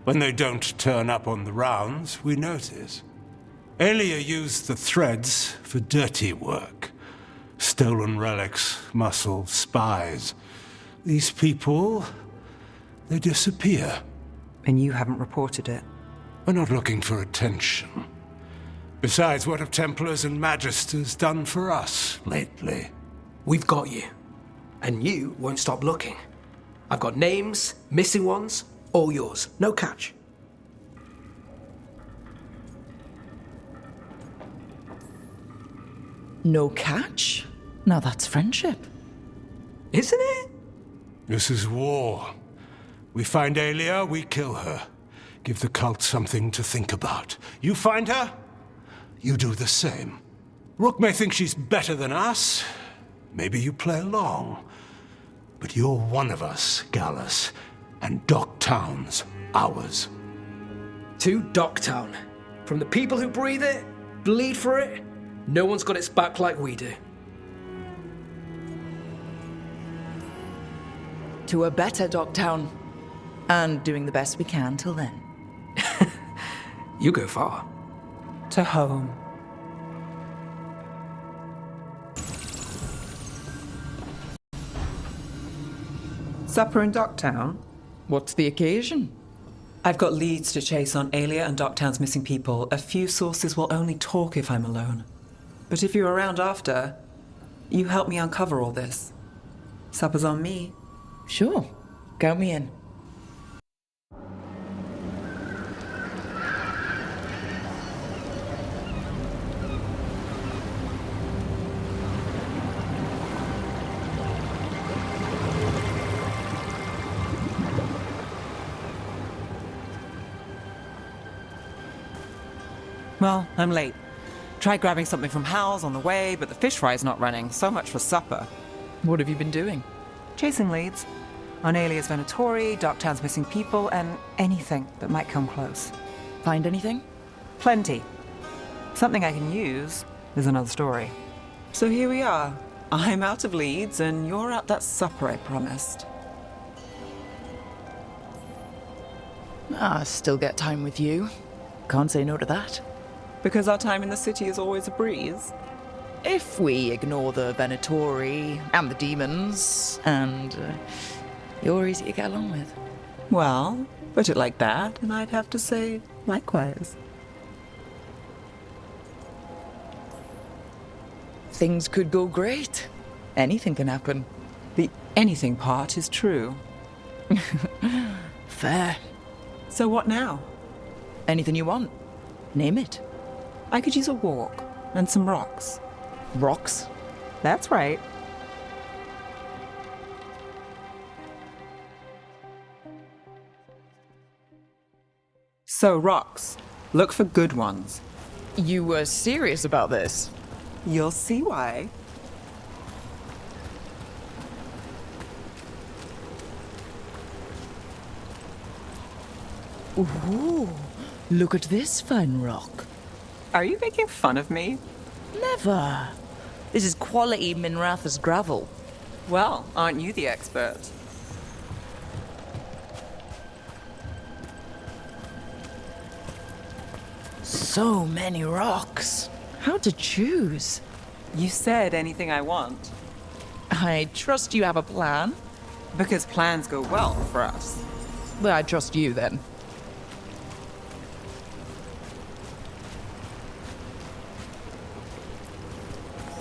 When they don't turn up on the rounds, we notice. Alia used the Threads for dirty work. Stolen relics, muscle, spies. These people, they disappear. And you haven't reported it. We're not looking for attention. Besides, what have Templars and Magisters done for us lately? We've got you. And you won't stop looking. I've got names, missing ones, all yours. No catch. No catch? Now that's friendship. Isn't it? This is war. We find Alia, we kill her. Give the cult something to think about. You find her, you do the same. Rook may think she's better than us. Maybe you play along. But you're one of us, Gallus. And Docktown's ours. To Docktown. From the people who breathe it, bleed for it, no one's got its back like we do. To a better Docktown. And doing the best we can till then. You go far. To home. Supper in Docktown? What's the occasion? I've got leads to chase on Aelia and Docktown's missing people. A few sources will only talk if I'm alone. But if you're around after, you help me uncover all this. Supper's on me. Sure. Count me in. Well, I'm late. Tried grabbing something from Hal's on the way, but the fish fry's not running. So much for supper. What have you been doing? Chasing leads. On Aelia's Venatori, Docktown's missing people, and anything that might come close. Find anything? Plenty. Something I can use is another story. So here we are. I'm out of leads, and you're at that supper I promised. Still get time with you. Can't say no to that. Because our time in the city is always a breeze. If we ignore the Venatori and the demons, and you're easy to get along with. Well, put it like that, and I'd have to say likewise. Things could go great. Anything can happen. The anything part is true. Fair. So what now? Anything you want. Name it. I could use a walk and some rocks. Rocks? That's right. So, rocks. Look for good ones. You were serious about this? You'll see why. Ooh, look at this fine rock. Are you making fun of me? Never. This is quality Minratha's gravel. Well, aren't you the expert? So many rocks. How to choose? You said anything I want. I trust you have a plan. Because plans go well for us. Well, I trust you then.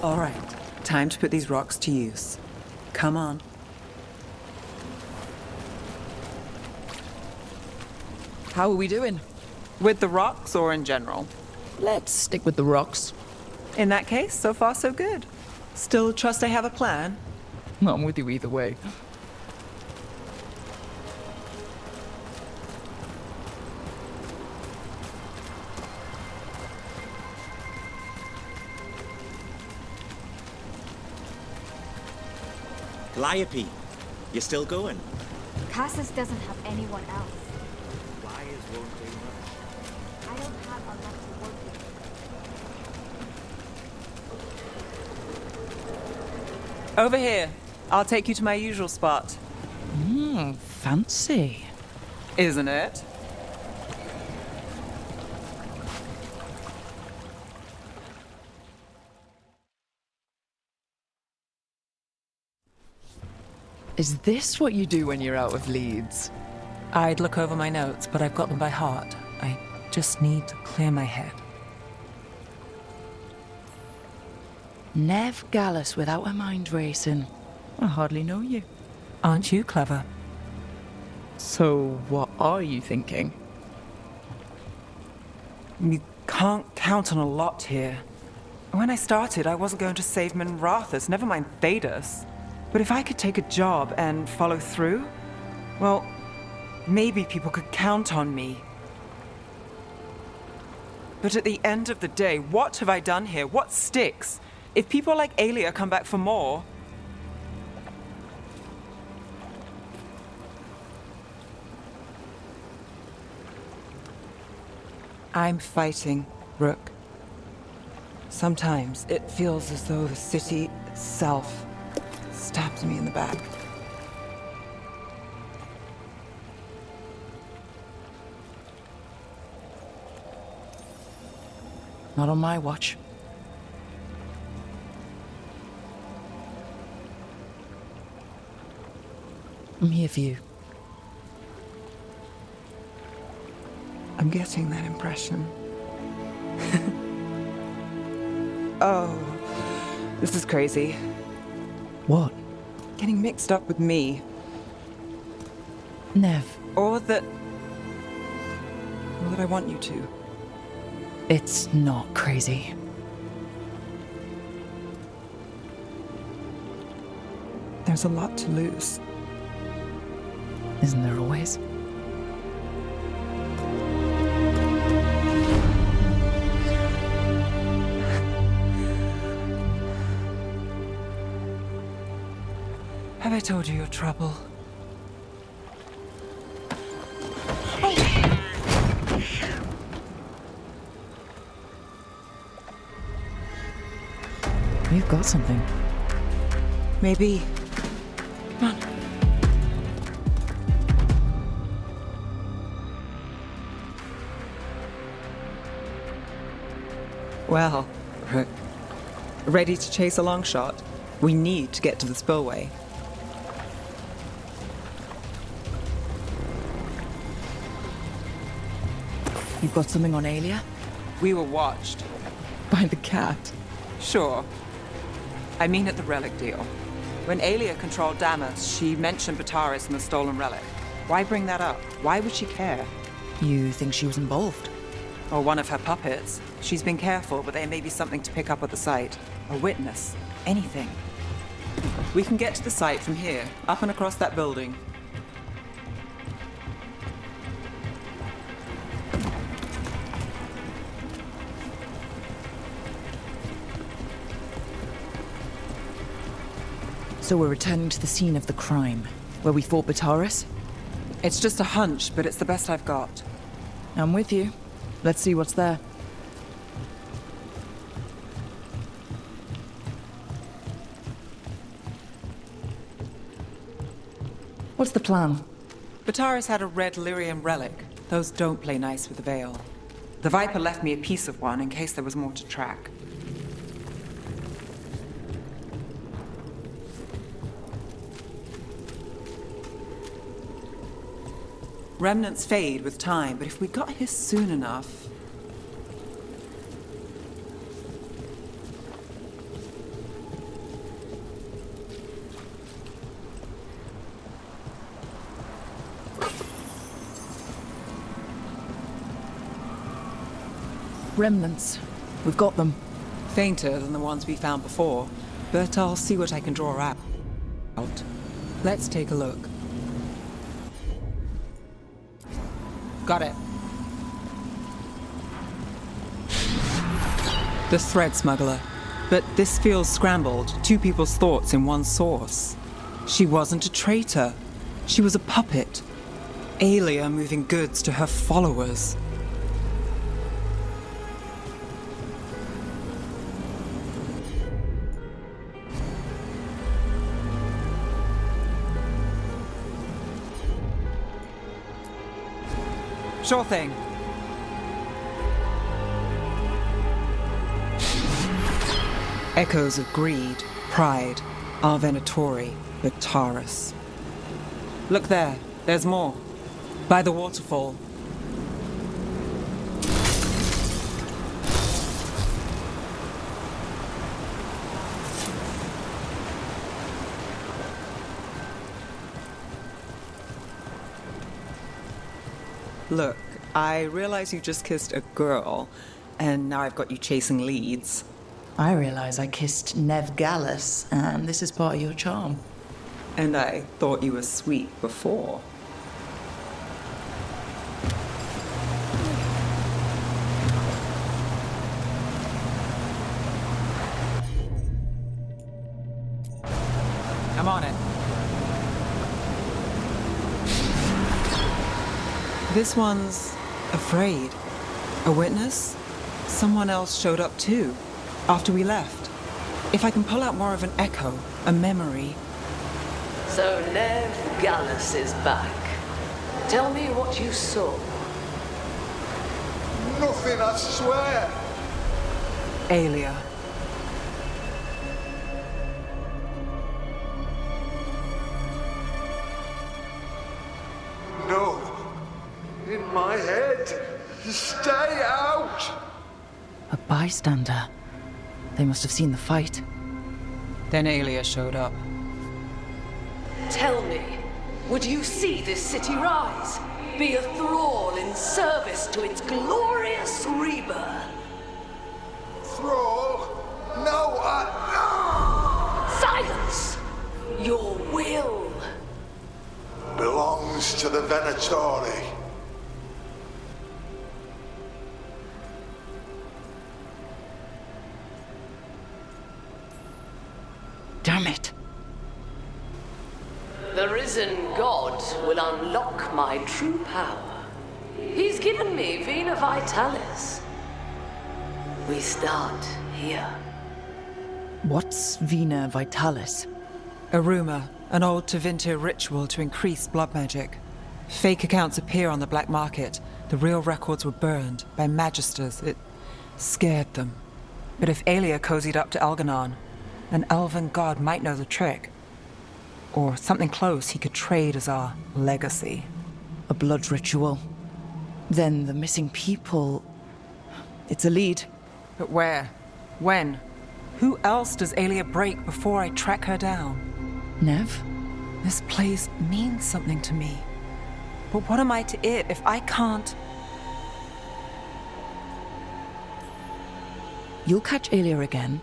All right, time to put these rocks to use. Come on. How are we doing? With the rocks or in general? Let's stick with the rocks. In that case, so far so good. Still trust I have a plan? I'm with you either way. Calliope, you still going? Cassis doesn't have anyone else. Flyers won't do much. I don't have a lot to work with. Over here. I'll take you to my usual spot. Fancy. Isn't it? Is this what you do when you're out of leads? I'd look over my notes, but I've got them by heart. I just need to clear my head. Neve Gallus without her mind racing. I hardly know you. Aren't you clever? So, what are you thinking? You can't count on a lot here. When I started, I wasn't going to save Minrathus, never mind Thedas. But if I could take a job and follow through, well, maybe people could count on me. But at the end of the day, what have I done here? What sticks? If people like Aelia come back for more... I'm fighting, Rook. Sometimes it feels as though the city itself stabs me in the back. Not on my watch. I'm here for you. I'm getting that impression. Oh, this is crazy. What? Getting mixed up with me. Nev. Or that I want you to. It's not crazy. There's a lot to lose. Isn't there always? Have I told you your trouble? You've got something. Maybe. Come on. Well, Rook. Ready to chase a long shot? We need to get to the spillway. You've got something on Aelia? We were watched. By the cat? Sure. I mean at the relic deal. When Aelia controlled Damas, she mentioned Bataris and the stolen relic. Why bring that up? Why would she care? You think she was involved? Or one of her puppets. She's been careful, but there may be something to pick up at the site. A witness. Anything. We can get to the site from here, up and across that building. So we're returning to the scene of the crime, where we fought Bataris? It's just a hunch, but it's the best I've got. I'm with you. Let's see what's there. What's the plan? Bataris had a red lyrium relic. Those don't play nice with the veil. The Viper left me a piece of one in case there was more to track. Remnants fade with time, but if we got here soon enough... Remnants. We've got them. Fainter than the ones we found before, but I'll see what I can draw out. Let's take a look. Got it. The thread smuggler. But this feels scrambled. Two people's thoughts in one source. She wasn't a traitor. She was a puppet. Aelia moving goods to her followers. Sure thing. Echoes of greed, pride, our Venatori, Bataris. Look there, there's more. By the waterfall. Look, I realize you just kissed a girl, and now I've got you chasing leads. I realize I kissed Neve Gallus, and this is part of your charm. And I thought you were sweet before. I'm on it. This one's afraid. A witness? Someone else showed up too, after we left. If I can pull out more of an echo, a memory. So Neve Gallus is back. Tell me what you saw. Nothing, I swear. Aelia. No. In my head. Stay out! A bystander. They must have seen the fight. Then Aelia showed up. Tell me, would you see this city rise? Be a thrall in service to its glorious rebirth? Thrall? No, Silence! Your will belongs to the Venatori. Damn it. The risen god will unlock my true power. He's given me Vena Vitalis. We start here. What's Vena Vitalis? A rumor, an old Tevinter ritual to increase blood magic. Fake accounts appear on the black market. The real records were burned by magisters. It scared them. But if Aelia cozied up to Algernon, an elven god might know the trick. Or something close he could trade as our legacy. A blood ritual. Then the missing people... It's a lead. But where? When? Who else does Aelia break before I track her down? Neve? This place means something to me. But what am I to it if I can't... You'll catch Aelia again.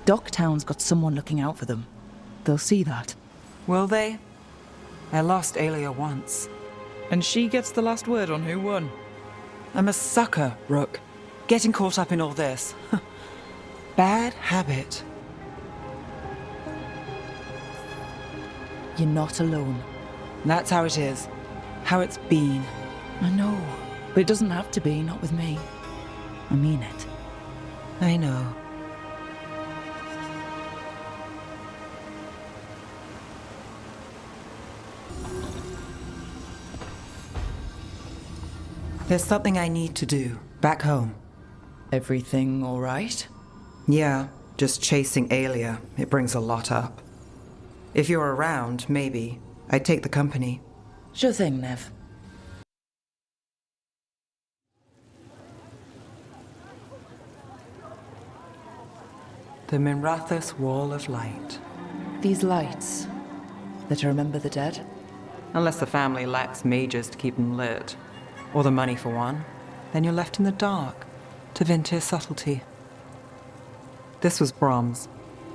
Docktown's got someone looking out for them. They'll see that. Will they? I lost Aelia once. And she gets the last word on who won. I'm a sucker, Rook. Getting caught up in all this. Bad habit. You're not alone. That's how it is. How it's been. I know. But it doesn't have to be, not with me. I mean it. I know. There's something I need to do, back home. Everything all right? Yeah, just chasing Aelia. It brings a lot up. If you're around, maybe. I'd take the company. Sure thing, Neve. The Minrathous Wall of Light. These lights, that to remember the dead? Unless the family lacks mages to keep them lit. Or the money for one. Then you're left in the dark. To Tevinter subtlety. This was Brom's.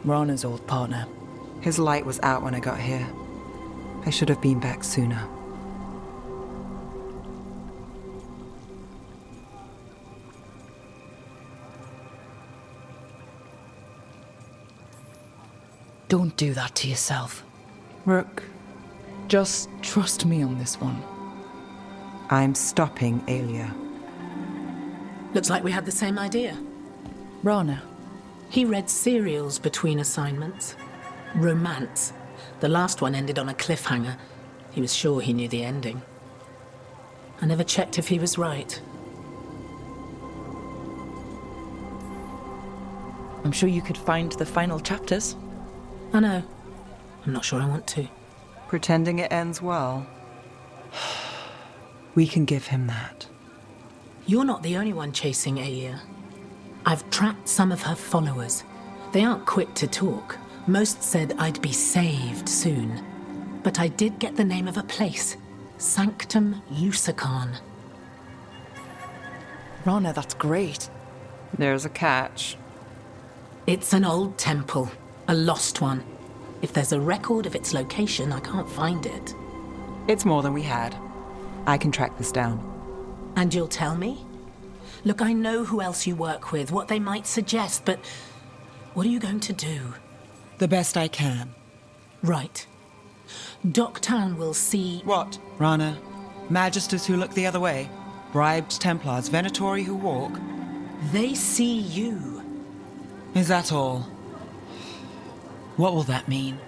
Rana's old partner. His light was out when I got here. I should have been back sooner. Don't do that to yourself. Rook. Just trust me on this one. I'm stopping Aelia. Looks like we had the same idea. Rana. He read serials between assignments. Romance. The last one ended on a cliffhanger. He was sure he knew the ending. I never checked if he was right. I'm sure you could find the final chapters. I know. I'm not sure I want to. Pretending it ends well. We can give him that. You're not the only one chasing Aelia. I've tracked some of her followers. They aren't quick to talk. Most said I'd be saved soon. But I did get the name of a place. Sanctum Lucican. Rana, that's great. There's a catch. It's an old temple. A lost one. If there's a record of its location, I can't find it. It's more than we had. I can track this down. And you'll tell me? Look, I know who else you work with, what they might suggest, but what are you going to do? The best I can. Right. Docktown will see... What, Rana? Magisters who look the other way? Bribed Templars, Venatori who walk? They see you. Is that all? What will that mean?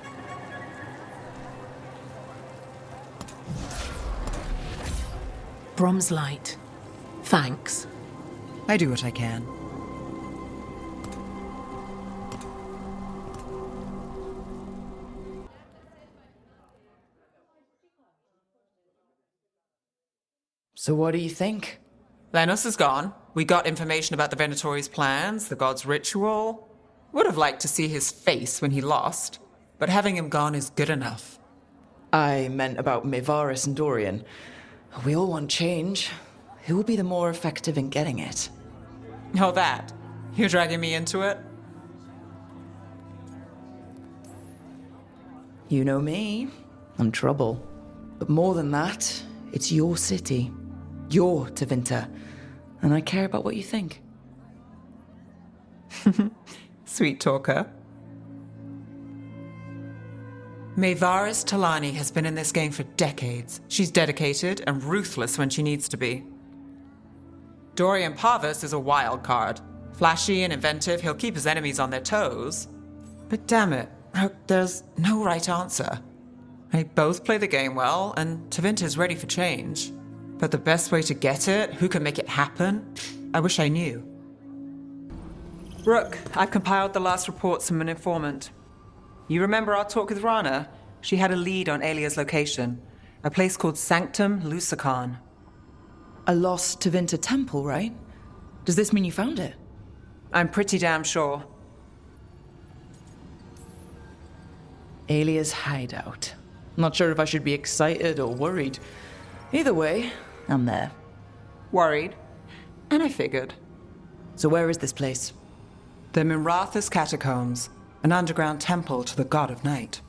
Brom's light. Thanks. I do what I can. So what do you think? Lennos is gone. We got information about the Venatori's plans, the god's ritual. Would have liked to see his face when he lost, but having him gone is good enough. I meant about Mevaris and Dorian. We all want change. Who will be the more effective in getting it? Oh, that. You're dragging me into it? You know me. I'm trouble. But more than that, it's your city. Your Tevinter. And I care about what you think. Sweet talker. Mevaris Talani has been in this game for decades. She's dedicated and ruthless when she needs to be. Dorian Parvis is a wild card. Flashy and inventive, he'll keep his enemies on their toes. But damn it, there's no right answer. They both play the game well, and Tevinter's ready for change. But the best way to get it, who can make it happen, I wish I knew. Rook, I've compiled the last reports from an informant. You remember our talk with Rana? She had a lead on Alia's location, a place called Sanctum Lucican. A lost Tevinter temple, right? Does this mean you found it? I'm pretty damn sure. Alia's hideout. Not sure if I should be excited or worried. Either way, I'm there. Worried. And I figured. So where is this place? The Minratha's Catacombs, an underground temple to the god of night.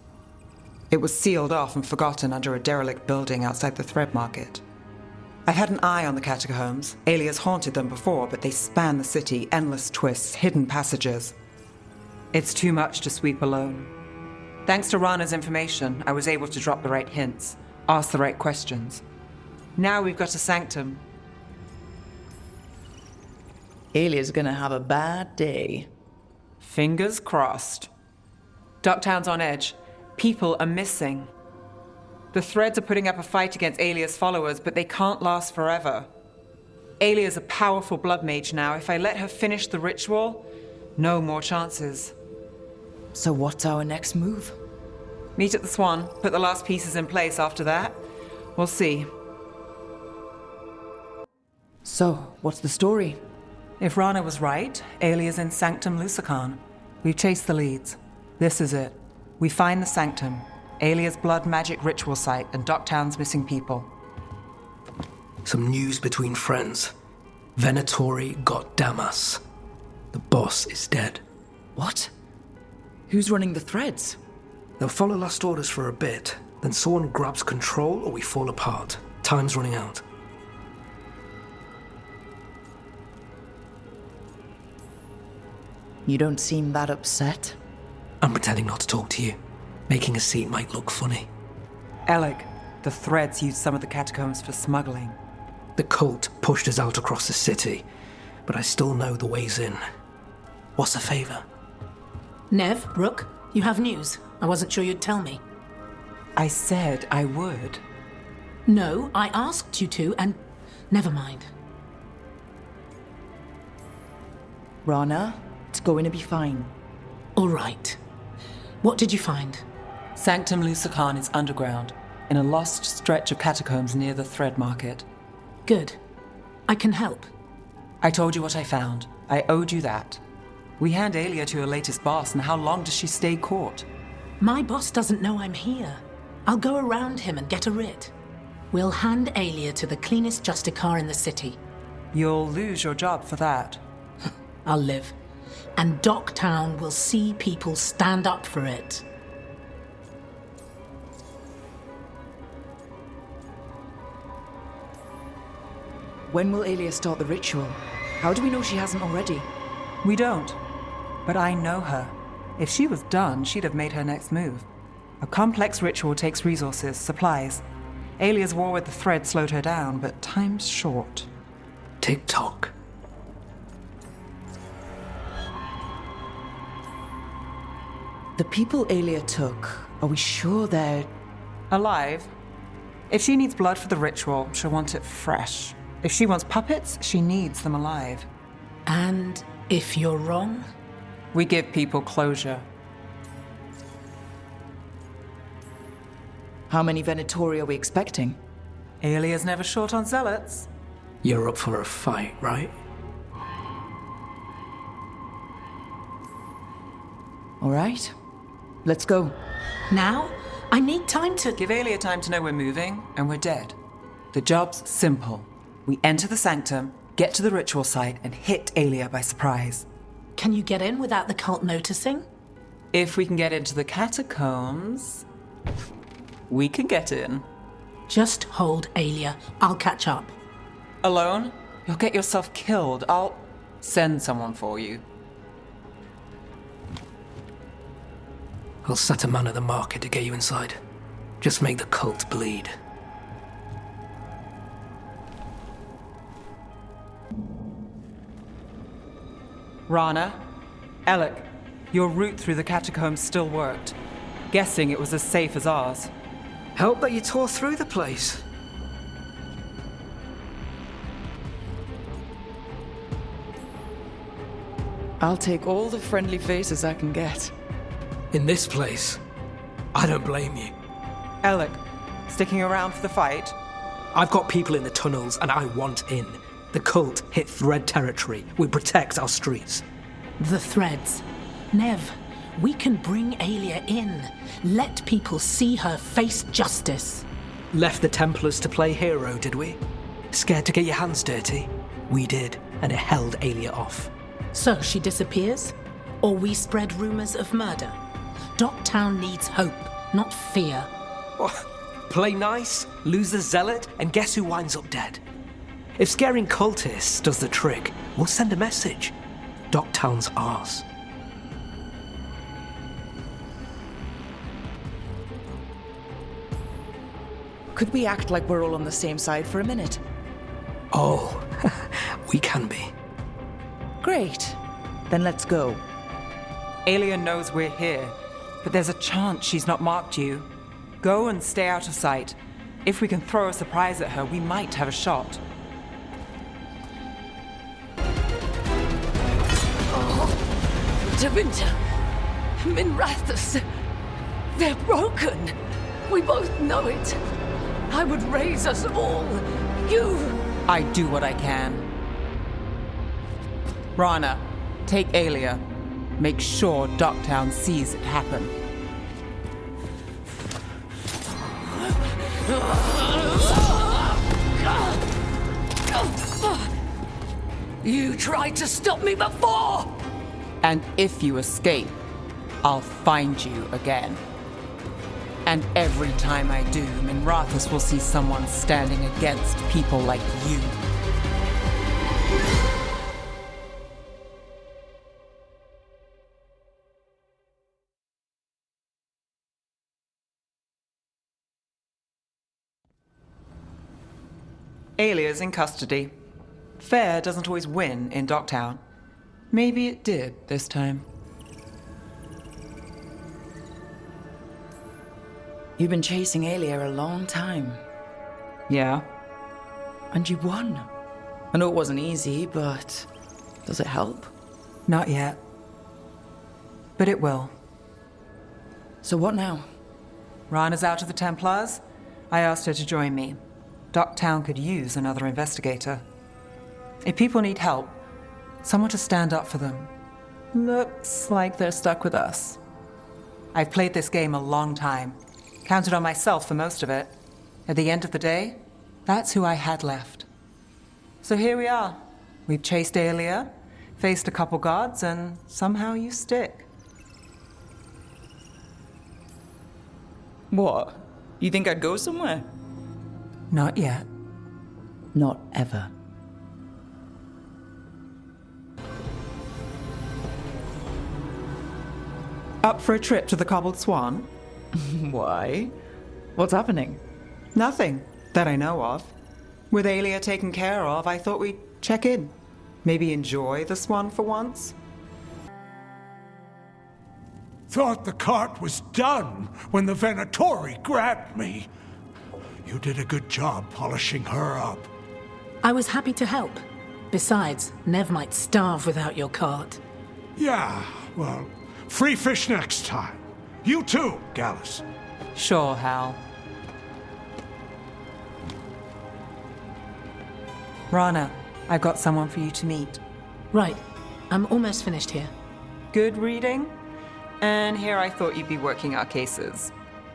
It was sealed off and forgotten under a derelict building outside the Thread Market. I've had an eye on the catacombs. Alia's haunted them before, but they span the city, endless twists, hidden passages. It's too much to sweep alone. Thanks to Rana's information, I was able to drop the right hints, ask the right questions. Now we've got a sanctum. Alia's gonna have a bad day. Fingers crossed. Ducktown's on edge. People are missing. The Threads are putting up a fight against Alia's followers, but they can't last forever. Alia's a powerful blood mage now. If I let her finish the ritual, no more chances. So what's our next move? Meet at the Swan, put the last pieces in place after that. We'll see. So, what's the story? If Rana was right, Alia's in Sanctum Lucican. We've chased the leads. This is it. We find the Sanctum, Alia's blood magic ritual site, and Ducktown's missing people. Some news between friends. Venatori got Damas. The boss is dead. What? Who's running the Threads? They'll follow last orders for a bit, then someone grabs control or we fall apart. Time's running out. You don't seem that upset. I'm pretending not to talk to you. Making a scene might look funny. Alec, the Threads used some of the catacombs for smuggling. The cult pushed us out across the city, but I still know the ways in. What's a favor? Neve, Rook, you have news. I wasn't sure you'd tell me. I said I would. No, I asked you to, and never mind. Rana, it's going to be fine. All right. What did you find? Sanctum Lucican is underground, in a lost stretch of catacombs near the Thread Market. Good. I can help. I told you what I found. I owed you that. We hand Alia to her latest boss, and how long does she stay caught? My boss doesn't know I'm here. I'll go around him and get a writ. We'll hand Alia to the cleanest Justicar in the city. You'll lose your job for that. I'll live. And Ducktown will see people stand up for it. When will Alia start the ritual? How do we know she hasn't already? We don't. But I know her. If she was done, she'd have made her next move. A complex ritual takes resources, supplies. Alia's war with the Thread slowed her down, but time's short. Tick-tock. The people Alia took, are we sure they're... alive? If she needs blood for the ritual, she'll want it fresh. If she wants puppets, she needs them alive. And if you're wrong? We give people closure. How many Venatori are we expecting? Alia's never short on zealots. You're up for a fight, right? All right, let's go. Now? I need time to... Give Aelia time to know we're moving, and we're dead. The job's simple. We enter the sanctum, get to the ritual site, and hit Aelia by surprise. Can you get in without the cult noticing? If we can get into the catacombs, we can get in. Just hold Aelia. I'll catch up. Alone? You'll get yourself killed. I'll send someone for you. I'll set a man at the market to get you inside. Just make the cult bleed. Rana, Alec, your route through the catacombs still worked. Guessing it was as safe as ours. Help that you tore through the place. I'll take all the friendly faces I can get. In this place, I don't blame you. Alec, sticking around for the fight? I've got people in the tunnels and I want in. The cult hit Thread territory. We protect our streets. The threads. Neve, we can bring Aelia in. Let people see her face justice. Left the Templars to play hero, did we? Scared to get your hands dirty? We did, and it held Aelia off. So she disappears? Or we spread rumors of murder? Docktown needs hope, not fear. Play nice, lose the zealot, and guess who winds up dead? If scaring cultists does the trick, we'll send a message. Docktown's ours. Could we act like we're all on the same side for a minute? Oh, we can be. Great. Then let's go. Aelia knows we're here, but there's a chance she's not marked you. Go and stay out of sight. If we can throw a surprise at her, we might have a shot. Tevinter, Minrathus, they're broken. We both know it. I would raise us all. You... I do what I can. Rana, take Aelia. Make sure Docktown sees it happen. You tried to stop me before! And if you escape, I'll find you again. And every time I do, Minrathus will see someone standing against people like you. Aelia's in custody. Fair doesn't always win in Docktown. Maybe it did this time. You've been chasing Aelia a long time. Yeah. And you won. I know it wasn't easy, but does it help? Not yet. But it will. So what now? Rana's out of the Templars. I asked her to join me. Docktown could use another investigator. If people need help, someone to stand up for them. Looks like they're stuck with us. I've played this game a long time. Counted on myself for most of it. At the end of the day, that's who I had left. So here we are. We've chased Aelia, faced a couple guards, and somehow you stick. What? You think I'd go somewhere? Not yet. Not ever. Up for a trip to the Cobbled Swan? Why? What's happening? Nothing that I know of. With Aelia taken care of, I thought we'd check in. Maybe enjoy the Swan for once? Thought the cart was done when the Venatori grabbed me. You did a good job polishing her up. I was happy to help. Besides, Neve might starve without your cart. Yeah, well, free fish next time. You too, Gallus. Sure, Hal. Rana, I've got someone for you to meet. Right. I'm almost finished here. Good reading? And here I thought you'd be working our cases.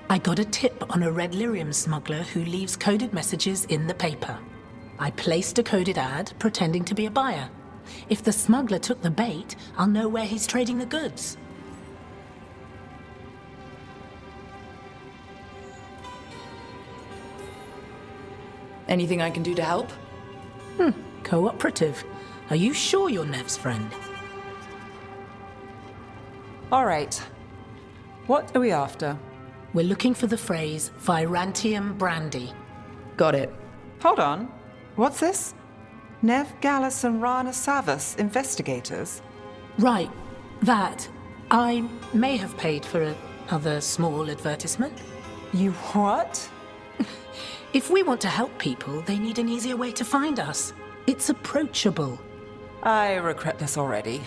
I got a tip on a red lyrium smuggler who leaves coded messages in the paper. I placed a coded ad pretending to be a buyer. If the smuggler took the bait, I'll know where he's trading the goods. Anything I can do to help? Cooperative. Are you sure you're Neve's friend? All right. What are we after? We're looking for the phrase Virantium brandy. Got it. Hold on. What's this? Neve Gallus and Rana Savas, investigators. Right. That. I may have paid for another small advertisement. You what? If we want to help people, they need an easier way to find us. It's approachable. I regret this already.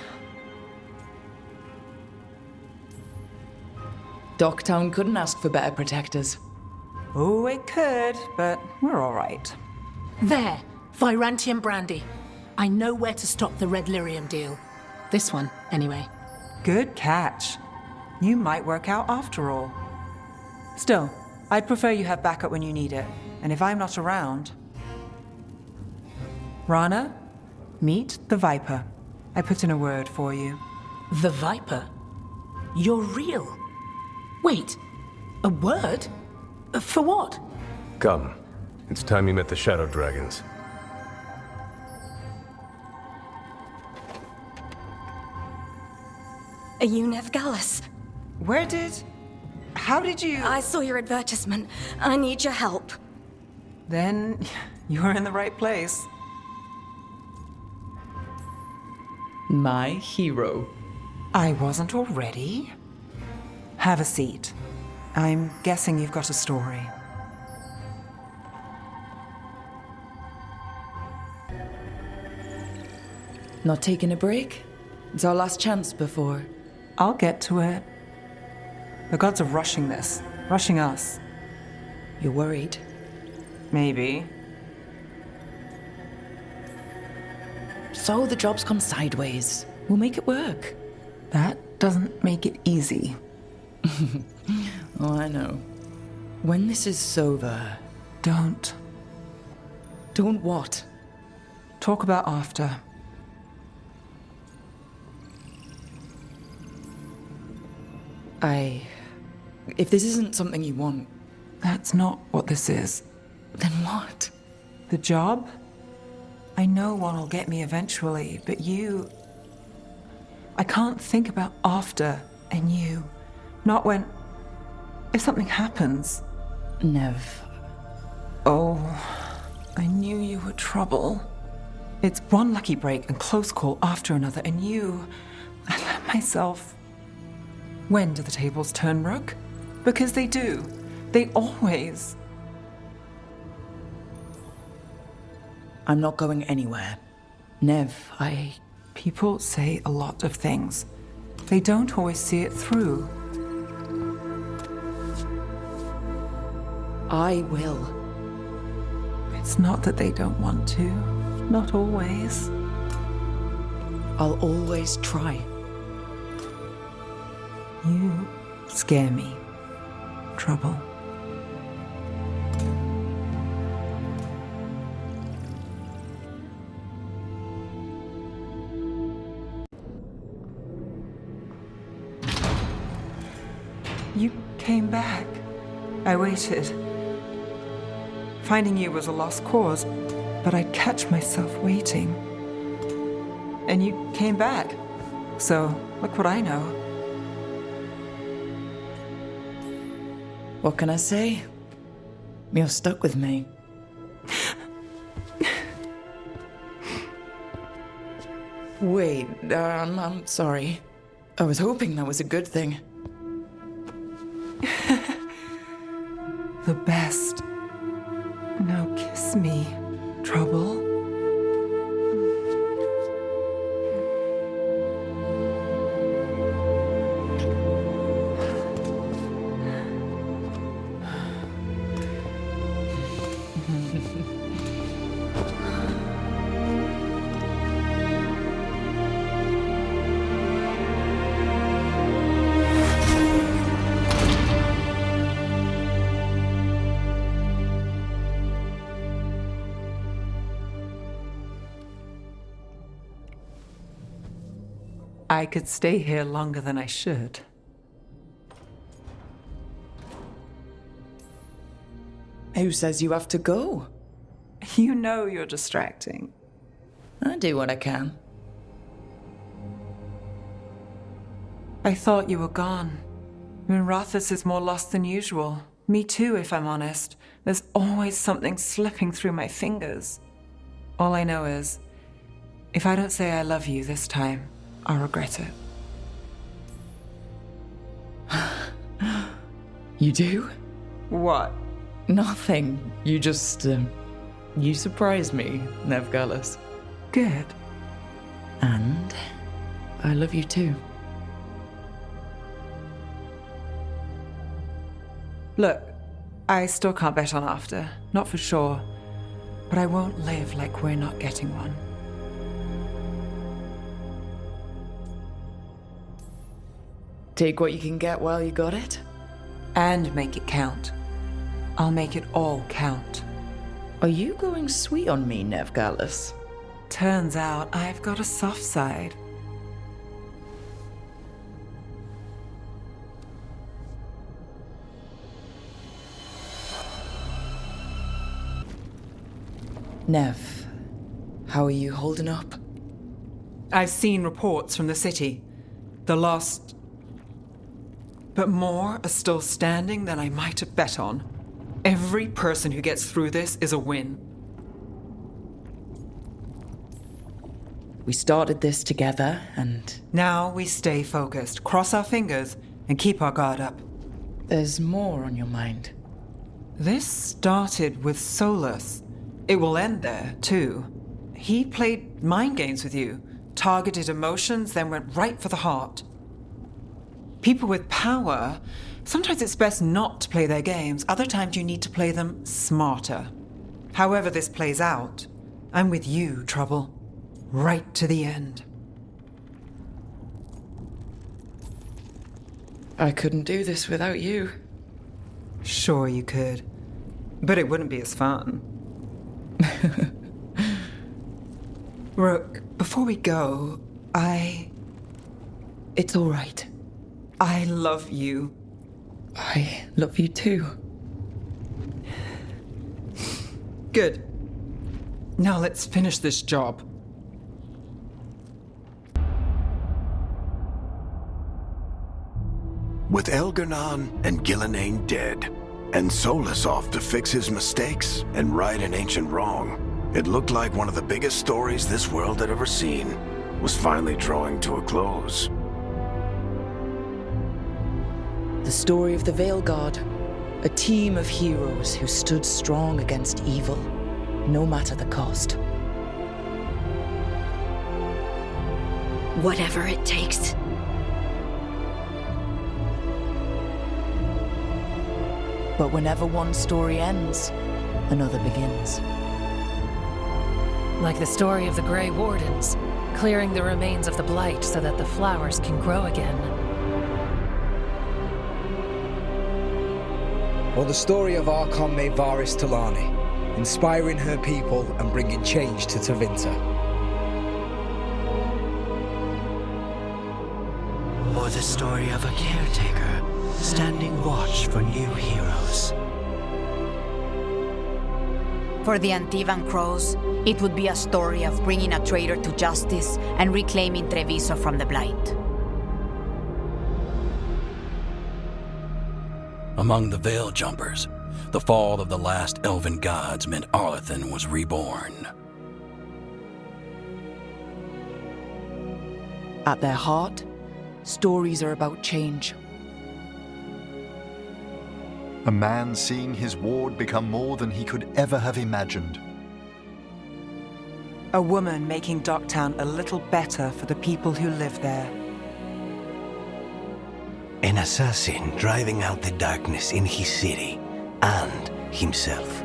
Docktown couldn't ask for better protectors. Oh, it could, but we're all right. There. Virantium brandy. I know where to stop the red lyrium deal. This one, anyway. Good catch. You might work out after all. Still, I'd prefer you have backup when you need it. And if I'm not around... Rana, meet the Viper. I put in a word for you. The Viper? You're real? Wait, a word? For what? Come. It's time you met the Shadow Dragons. Are you Neve Gallus? How did you... I saw your advertisement. I need your help. Then you're in the right place. My hero. I wasn't already. Have a seat. I'm guessing you've got a story. Not taking a break? It's our last chance before... I'll get to it. The gods are rushing this. Rushing us. You're worried? Maybe. So the job's gone sideways. We'll make it work. That doesn't make it easy. Oh, I know. When this is over... Don't. Don't what? Talk about after. If this isn't something you want... That's not what this is. Then what? The job? I know one will get me eventually, but you... I can't think about after and you. Not when... If something happens. Neve. Oh, I knew you were trouble. It's one lucky break and close call after another, and you... I let myself... When do the tables turn, Rook? Because they do. They always... I'm not going anywhere. Neve, People say a lot of things. They don't always see it through. I will. It's not that they don't want to. Not always. I'll always try. You scare me. Trouble. You came back. I waited. Finding you was a lost cause, but I'd catch myself waiting. And you came back. So, look what I know. What can I say? You're stuck with me. Wait, I'm sorry. I was hoping that was a good thing. The best. Now kiss me, trouble. I could stay here longer than I should. Who says you have to go? You know you're distracting. I do what I can. I thought you were gone. Rathus is more lost than usual. Me too, if I'm honest. There's always something slipping through my fingers. All I know is, if I don't say I love you this time, I'll regret it. You do? What? Nothing. You just, you surprised me, Neve Gallus. Good. And I love you too. Look, I still can't bet on after, not for sure. But I won't live like we're not getting one. Take what you can get while you got it. And make it count. I'll make it all count. Are you going sweet on me, Neve Gallus? Turns out I've got a soft side. Neve, how are you holding up? I've seen reports from the city. The lost... But more are still standing than I might have bet on. Every person who gets through this is a win. We started this together, and... Now we stay focused, cross our fingers, and keep our guard up. There's more on your mind. This started with Solus. It will end there, too. He played mind games with you, targeted emotions, then went right for the heart. People with power, sometimes it's best not to play their games. Other times you need to play them smarter. However this plays out, I'm with you, Trouble. Right to the end. I couldn't do this without you. Sure you could. But it wouldn't be as fun. Rook, before we go, It's all right. I love you. I love you too. Good. Now let's finish this job. With Elgar'nan and Gillenane dead, and Solus off to fix his mistakes and right an ancient wrong, it looked like one of the biggest stories this world had ever seen was finally drawing to a close. The story of the Veilguard, a team of heroes who stood strong against evil, no matter the cost. Whatever it takes. But whenever one story ends, another begins. Like the story of the Grey Wardens, clearing the remains of the Blight so that the flowers can grow again. Or the story of Archon Maevaris Talani, inspiring her people and bringing change to Tevinter. Or the story of a caretaker standing watch for new heroes. For the Antivan Crows, it would be a story of bringing a traitor to justice and reclaiming Treviso from the Blight. Among the Veil Jumpers, the fall of the last elven gods meant Arlethan was reborn. At their heart, stories are about change. A man seeing his ward become more than he could ever have imagined. A woman making Docktown a little better for the people who live there. An assassin driving out the darkness in his city and himself.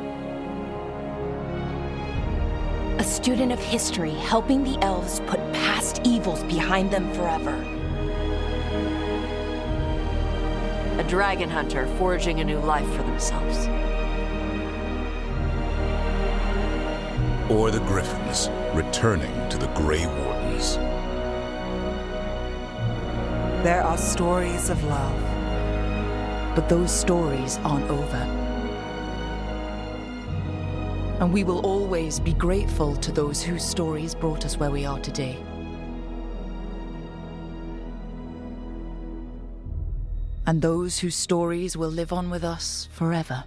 A student of history helping the elves put past evils behind them forever. A dragon hunter forging a new life for themselves. Or the Griffins returning to the Grey Wardens. There are stories of love, but those stories aren't over. And we will always be grateful to those whose stories brought us where we are today. And those whose stories will live on with us forever.